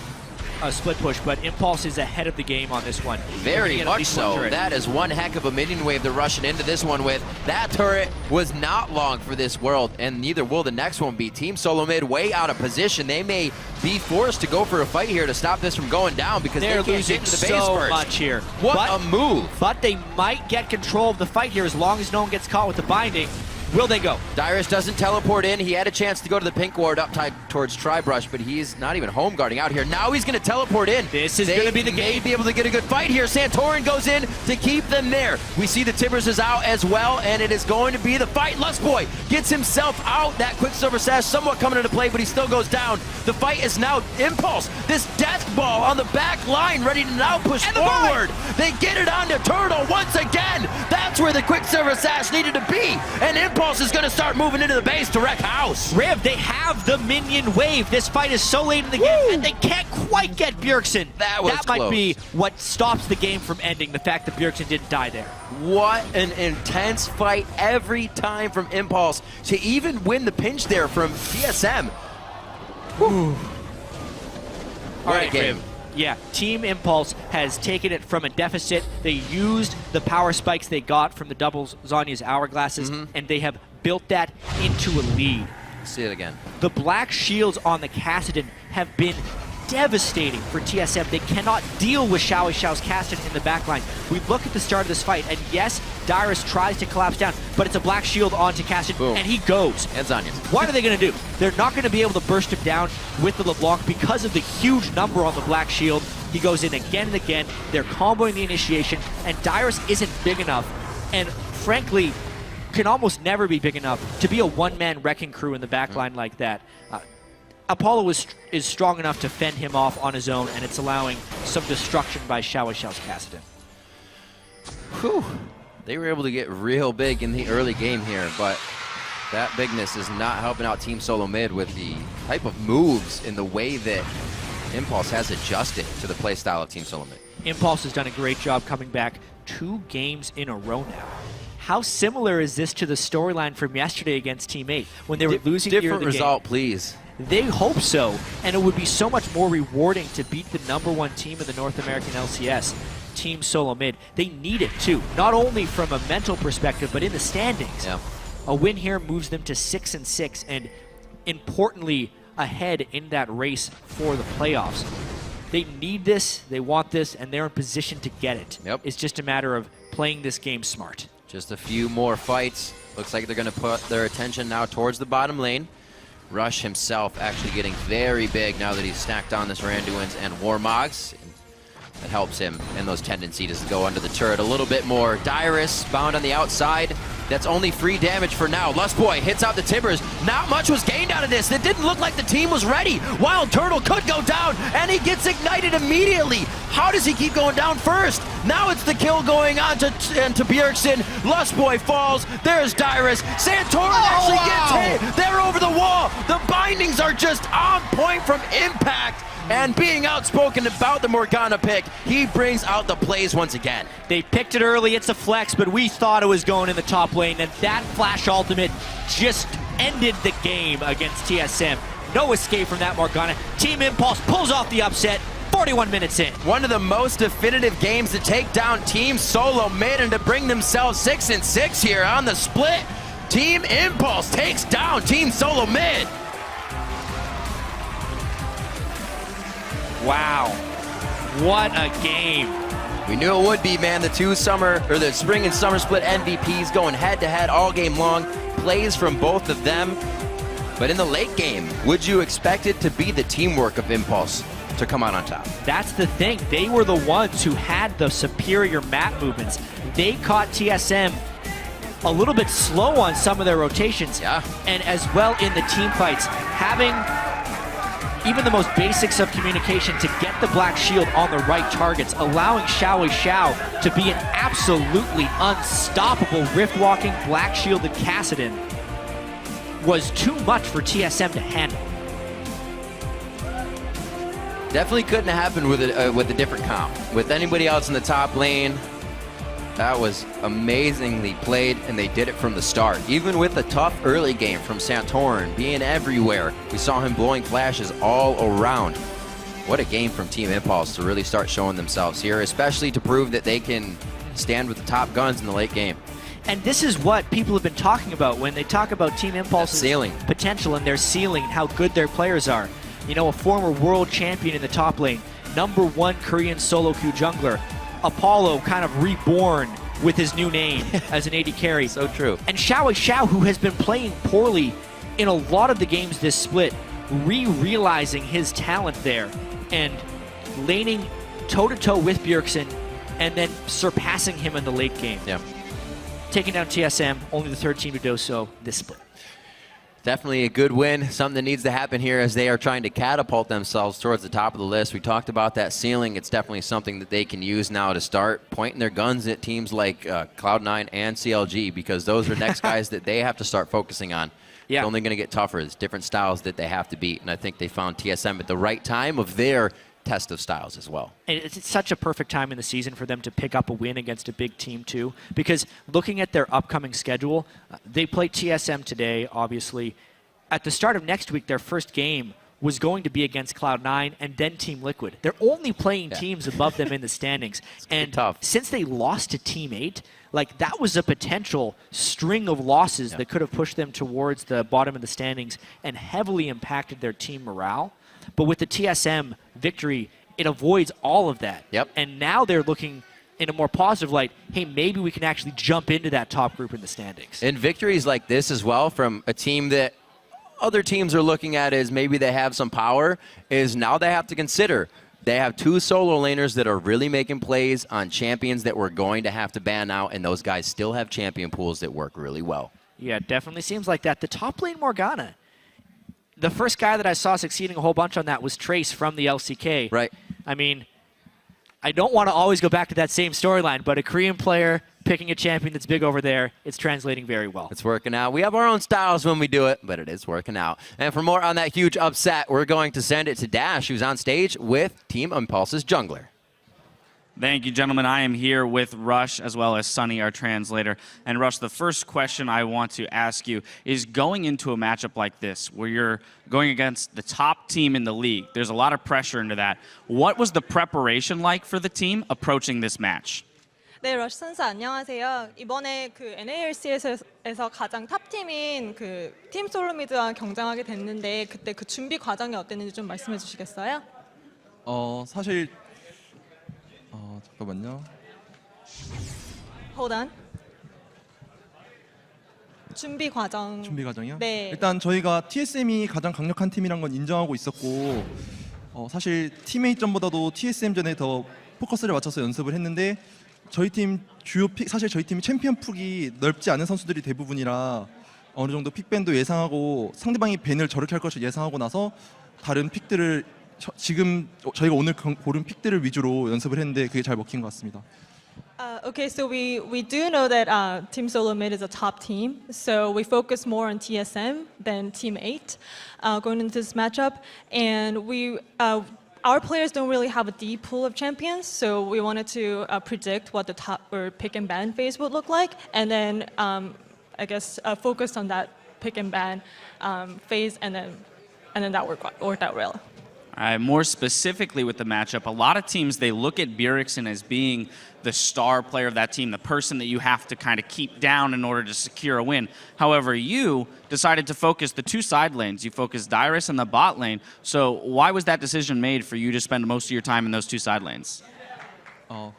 split push, but Impulse is ahead of the game on this one. Very much so. That is one heck of a minion wave they're rushing into this one with. That turret was not long for this world, and neither will the next one be. Team Solo Mid way out of position. They may be forced to go for a fight here to stop this from going down because they're they can't losing get to the base so first. much here. What a move. But they might get control of the fight here as long as no one gets caught with the binding. Will they go? Dyrus doesn't teleport in. He had a chance to go to the pink ward up towards Tribrush, but he's not even home guarding out here. Now he's going to teleport in. This is going to be the game. They may be able to get a good fight here. Santorin goes in to keep them there. We see the Tibbers is out as well, and it is going to be the fight. Lustboy gets himself out. That Quicksilver Sash somewhat coming into play, but he still goes down. The fight is now Impulse. This death ball on the back line ready to now push forward. They get it onto Turtle once again. That's where the Quicksilver Sash needed to be. And Impulse is going to start moving into the base to wreck house. Riv, they have the minion wave. This fight is so late in the game, and they can't quite get Bjergsen. That might be what stops the game from ending, the fact that Bjergsen didn't die there. What an intense fight every time from Impulse to even win the pinch there from TSM. All right, game. Riv. Yeah, Team Impulse has taken it from a deficit. They used the power spikes they got from the doubles Zhonya's hourglasses, and they have built that into a lead. See it again. The black shields on the Kassadin have been devastating for TSM. They cannot deal with Xiao's Kassadin in the backline. We look at the start of this fight, and yes, Dyrus tries to collapse down, but it's a black shield onto Kassadin, and he goes. And Zanya. What are they going to do? They're not going to be able to burst him down with the LeBlanc because of the huge number on the black shield. He goes in again and again. They're comboing the initiation, and Dyrus isn't big enough, and frankly, can almost never be big enough to be a one-man wrecking crew in the backline like that. Apollo is strong enough to fend him off on his own, and it's allowing some destruction by Xiao's Kassadin. Whew. They were able to get real big in the early game here, but that bigness is not helping out Team Solo Mid with the type of moves in the way that Impulse has adjusted to the playstyle of Team Solo Mid. Impulse has done a great job coming back 2 games in a row now. How similar is this to the storyline from yesterday against Team 8 when they were losing near the Different result, please. They hope so, and it would be so much more rewarding to beat the #1 team of the North American LCS, Team Solo Mid. They need it too, not only from a mental perspective, but in the standings. Yeah. A win here moves them to 6-6, and importantly, ahead in that race for the playoffs. They need this, they want this, and they're in position to get it. Yep. It's just a matter of playing this game smart. Just a few more fights. Looks like they're going to put their attention now towards the bottom lane. Rush himself actually getting very big now that he's stacked on this Randuin's and Warmogs. That helps him and those tendencies to go under the turret a little bit more. Dyrus bound on the outside. That's only free damage for now. Lustboy hits out the Timbers. Not much was gained out of this. It didn't look like the team was ready. Wild Turtle could go down, and he gets ignited immediately. How does he keep going down first? Now it's the kill going on to Bjergsen. Lustboy falls. There's Dyrus. Santorin actually gets hit. They're over the wall. The bindings are just on point from impact. And being outspoken about the Morgana pick, he brings out the plays once again. They picked it early, it's a flex, but we thought it was going in the top lane, and that flash ultimate just ended the game against TSM. No escape from that Morgana. Team Impulse pulls off the upset, 41 minutes in. One of the most definitive games to take down Team Solo Mid and to bring themselves 6-6 here on the split. Team Impulse takes down Team Solo Mid. Wow, what a game. We knew it would be, man. The spring and summer split MVPs going head to head all game long. Plays from both of them. But in the late game, would you expect it to be the teamwork of Impulse to come out on top? That's the thing. They were the ones who had the superior map movements. They caught TSM a little bit slow on some of their rotations. Yeah. And as well in the team fights, having even the most basics of communication to get the Black Shield on the right targets, allowing Xiao to be an absolutely unstoppable rift-walking Black Shielded Kassadin was too much for TSM to handle. Definitely couldn't have happened with a different comp. With anybody else in the top lane, that was amazingly played, and they did it from the start. Even with a tough early game from Santorin, being everywhere, we saw him blowing flashes all around. What a game from Team Impulse to really start showing themselves here, especially to prove that they can stand with the top guns in the late game. And this is what people have been talking about when they talk about Team Impulse's ceiling potential and their ceiling, how good their players are. You know, a former world champion in the top lane, #1 Korean solo queue jungler, Apollo kind of reborn with his new name as an AD carry. So true. And Xiao, who has been playing poorly in a lot of the games this split, realizing his talent there and laning toe-to-toe with Bjergsen and then surpassing him in the late game. Yeah. Taking down TSM, only the third team to do so this split. Definitely a good win. Something that needs to happen here as they are trying to catapult themselves towards the top of the list. We talked about that ceiling. It's definitely something that they can use now to start pointing their guns at teams like Cloud9 and CLG, because those are next guys that they have to start focusing on. Yeah. It's only going to get tougher. It's different styles that they have to beat, and I think they found TSM at the right time of their test of styles as well. And it's such a perfect time in the season for them to pick up a win against a big team too, because looking at their upcoming schedule, they play TSM today, obviously. At the start of next week, their first game was going to be against Cloud9 and then Team Liquid. They're only playing teams above them in the standings. And tough. Since they lost to Team 8, like that was a potential string of losses that could have pushed them towards the bottom of the standings and heavily impacted their team morale. But with the TSM victory, it avoids all of that. Yep. And now they're looking in a more positive light, hey, maybe we can actually jump into that top group in the standings. And victories like this as well from a team that other teams are looking at as maybe they have some power, is now they have to consider they have two solo laners that are really making plays on champions that we're going to have to ban out, and those guys still have champion pools that work really well. Yeah, it definitely seems like that. The top lane Morgana, the first guy that I saw succeeding a whole bunch on that was Trace from the LCK. Right. I mean, I don't want to always go back to that same storyline, but a Korean player picking a champion that's big over there, it's translating very well. It's working out. We have our own styles when we do it, but it is working out. And for more on that huge upset, we're going to send it to Dash, who's on stage with Team Impulse's jungler. Thank you, gentlemen. I am here with Rush as well as Sunny, our translator. And Rush, the first question I want to ask you is, going into a matchup like this, where you're going against the top team in the league, there's a lot of pressure into that. What was the preparation like for the team approaching this match? 네, 러시 선수 안녕하세요. 이번에 그 NALCS에서 가장 탑팀인 그 팀 솔로미드와 경쟁하게 됐는데 그때 그 준비 과정이 어땠는지 좀 말씀해 주시겠어요? 사실 잠깐만요. Hold on. 준비 과정이요? 네. 일단 저희가 TSM이 가장 강력한 팀이란 건 인정하고 있었고 사실 팀 A전보다도 TSM전에 더 포커스를 맞춰서 연습을 했는데 저희 팀 주요 픽 사실 저희 팀이 챔피언 픽이 넓지 않은 선수들이 대부분이라 어느 정도 픽밴도 예상하고 상대방이 밴을 저렇게 할 것을 예상하고 나서 다른 픽들을 지금 저희가 오늘 고른 픽들을 위주로 연습을 했는데 그게 잘 먹힌 것 같습니다. Okay, so we do know that Team Solo Mid is a top team, so we focus more on TSM than Team 8 going into this matchup, and our players don't really have a deep pool of champions, so we wanted to predict what the top or pick and ban phase would look like, and then I guess focused on that pick and ban phase, and then that worked out well. More specifically with the matchup, a lot of teams, they look at Bjergsen as being the star player of that team, the person that you have to kind of keep down in order to secure a win. However, you decided to focus the two side lanes. You focused Dyrus and the bot lane. So why was that decision made for you to spend most of your time in those two side lanes?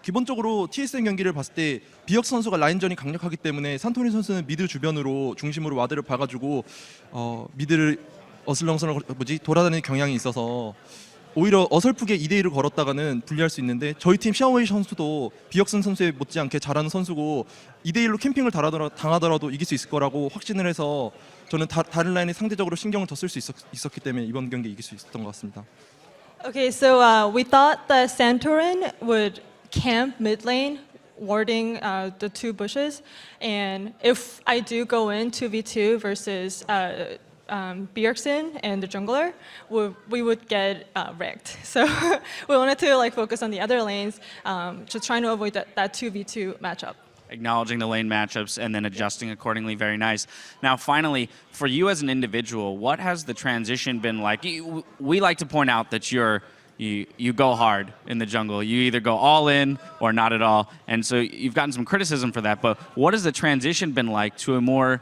기본적으로 TSM 경기를 봤을 때 비혁 선수가 라인전이 강력하기 때문에 산토니 선수는 미드 주변으로 중심으로 와드를 봐가지고 미드를 어슬렁슬렁 돌아다니는 경향이 있어서 오히려 어설프게 2대1을 걸었다가는 불리할 수 있는데 저희 팀 샤오웨이 선수도 비혁슨 선수에 못지않게 잘하는 선수고 2대1로 캠핑을 당하더라도 이길 수 있을 거라고 확신을 해서 저는 다른 라인에 상대적으로 신경을 더 쓸 수 있었기 때문에 이번 경기 이길 수 있었던 것 같습니다. Okay, so we thought that Santorin would camp mid lane, warding the two bushes, and if I do go in 2v2 versus Bjergsen and the jungler, we would get wrecked. So we wanted to focus on the other lanes, just trying to avoid that 2v2 matchup. Acknowledging the lane matchups and then adjusting accordingly. Very nice. Now, finally, for you as an individual, what has the transition been like? We like to point out that you go hard in the jungle. You either go all in or not at all. And so you've gotten some criticism for that. But what has the transition been like to a more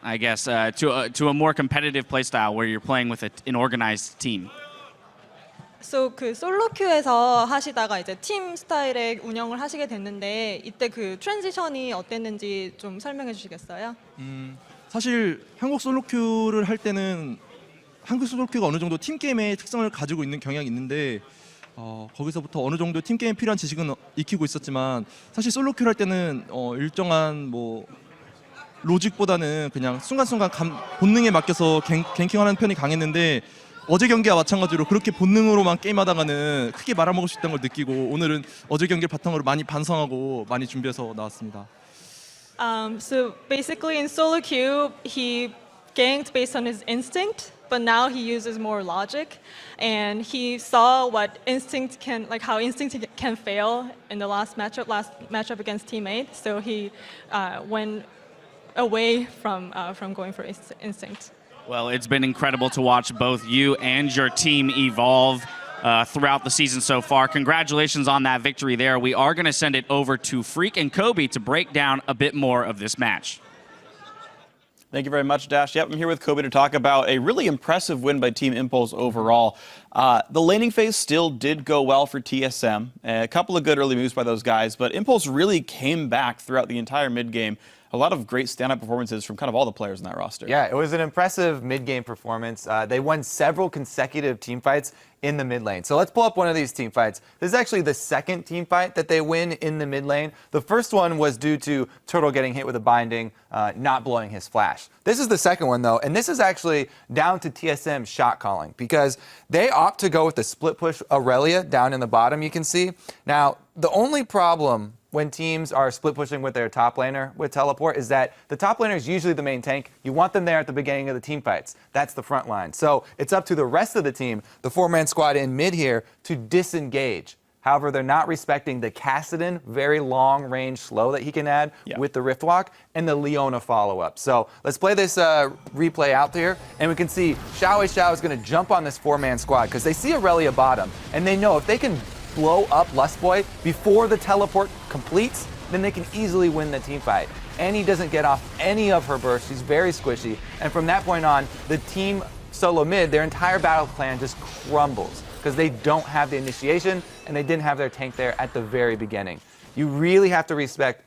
to a more competitive playstyle where you're playing with an organized team? So 그 솔로 큐에서 하시다가 이제 팀 스타일의 운영을 하시게 됐는데 이때 그 트랜지션이 어땠는지 좀 설명해 주시겠어요? 사실 한국 솔로 큐를 할 때는 한국 솔로 큐가 어느 정도 팀 게임의 특성을 가지고 있는 경향이 있는데 거기서부터 어느 정도 팀 게임에 필요한 지식은 익히고 있었지만 사실 솔로 큐를 할 때는 일정한 로직보다는 그냥 순간순간 본능에 맡겨서 갱킹하는 편이 강했는데 어제 경기와 마찬가지로 그렇게 본능으로만 게임하다가는 크게 말아먹을 수 있다는 걸 느끼고 오늘은 어제 경기를 바탕으로 많이 반성하고 많이 준비해서 나왔습니다. So basically in solo queue, he ganked based on his instinct, but now he uses more logic, and he saw what instinct can, how instinct can fail in the last matchup against Team 8. So he went away from going for instinct. Well, it's been incredible to watch both you and your team evolve throughout the season so far. Congratulations on that victory there. We are going to send it over to Freak and Kobe to break down a bit more of this match. Thank you very much, Dash. Yep, I'm here with Kobe to talk about a really impressive win by Team Impulse overall. The laning phase still did go well for TSM. A couple of good early moves by those guys, but Impulse really came back throughout the entire mid-game. A lot of great stand-up performances from kind of all the players in that roster. Yeah, it was an impressive mid-game performance. They won several consecutive team fights in the mid lane. So let's pull up one of these team fights. This is actually the second team fight that they win in the mid lane. The first one was due to Turtle getting hit with a binding, not blowing his flash. This is the second one, though, and this is actually down to TSM shot calling because they opt to go with the split push Aurelia down in the bottom, you can see. Now, the only problem when teams are split pushing with their top laner with teleport is that the top laner is usually the main tank. You want them there at the beginning of the team fights. That's the front line. So it's up to the rest of the team, the four-man squad in mid here, to disengage. However, they're not respecting the Kassadin very long-range slow that he can add with the Rift Walk and the Leona follow-up. So let's play this replay out there, and we can see Xiao is going to jump on this four-man squad because they see Aurelia bottom, and they know if they can blow up Lustboy before the teleport completes, then they can easily win the team fight. And he doesn't get off any of her bursts. She's very squishy. And from that point on, the team solo mid, their entire battle plan just crumbles because they don't have the initiation and they didn't have their tank there at the very beginning. You really have to respect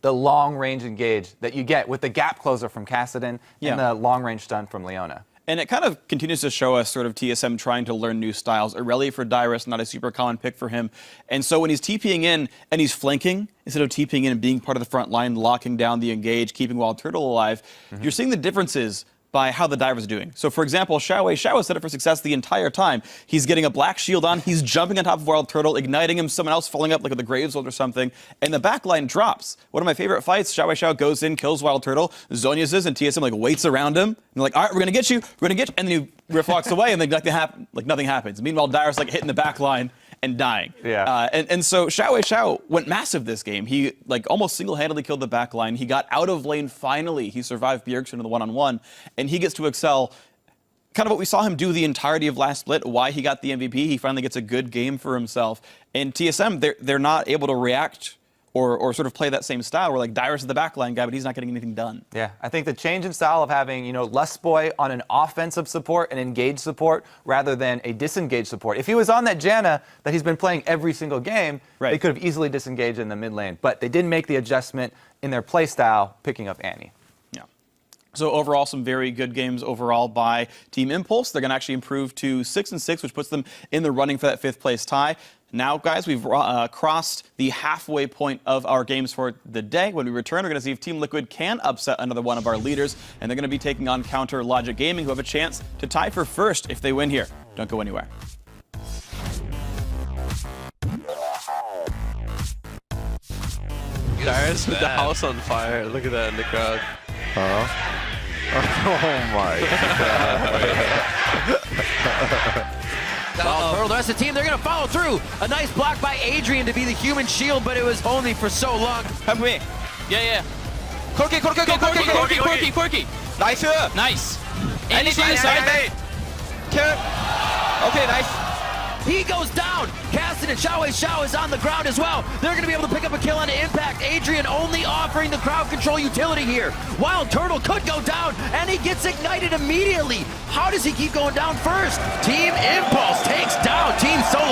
the long-range engage that you get with the gap closer from Kassadin and the long-range stun from Leona. And it kind of continues to show us sort of TSM trying to learn new styles. Irelia for Dyrus, not a super common pick for him. And so when he's TPing in and he's flanking, instead of TPing in and being part of the front line, locking down the engage, keeping Wild Turtle alive, you're seeing the differences by how the diver's doing. So for example, Xiao is set up for success the entire time. He's getting a black shield on, he's jumping on top of Wild Turtle, igniting him, someone else falling up like with a Graveshold or something, and the backline drops. One of my favorite fights, Xiao goes in, kills Wild Turtle, Zhonya's and TSM like waits around him, and they're like, all right, we're gonna get you, and then he reflects away and then nothing happens. Meanwhile, Dyrus like hitting the backline and dying. Yeah. And so Xiao went massive this game. He like almost single-handedly killed the backline. He got out of lane finally. He survived Bjergsen in the one-on-one, and he gets to excel. Kind of what we saw him do the entirety of last split, why he got the MVP. He finally gets a good game for himself. And TSM, they're not able to react or sort of play that same style where like Dyrus is the backline guy, but he's not getting anything done. Yeah, I think the change in style of having, Lustboy on an offensive support, an engaged support, rather than a disengaged support. If he was on that Janna that he's been playing every single game, they could have easily disengaged in the mid lane. But they didn't make the adjustment in their play style, picking up Annie. Yeah. So overall, some very good games overall by Team Impulse. They're going to actually improve to 6-6, which puts them in the running for that 5th place tie. Now, guys, we've crossed the halfway point of our games for the day. When we return, we're going to see if Team Liquid can upset another one of our leaders, and they're going to be taking on Counter Logic Gaming, who have a chance to tie for first if they win here. Don't go anywhere. Dyrus with the house on fire. Look at that in the crowd. Oh my God. Well, the rest of the team, they're going to follow through. A nice block by Adrian to be the human shield, but it was only for so long. Help me. Yeah. Corky. Nice. Anything inside. Okay, nice. He goes down. Caston and Xiao is on the ground as well. They're going to be able to pick up a kill on Impact. Adrian only offering the crowd control utility here. Wild Turtle could go down, and he gets ignited immediately. How does he keep going down first? Team Impulse takes down Team Solo.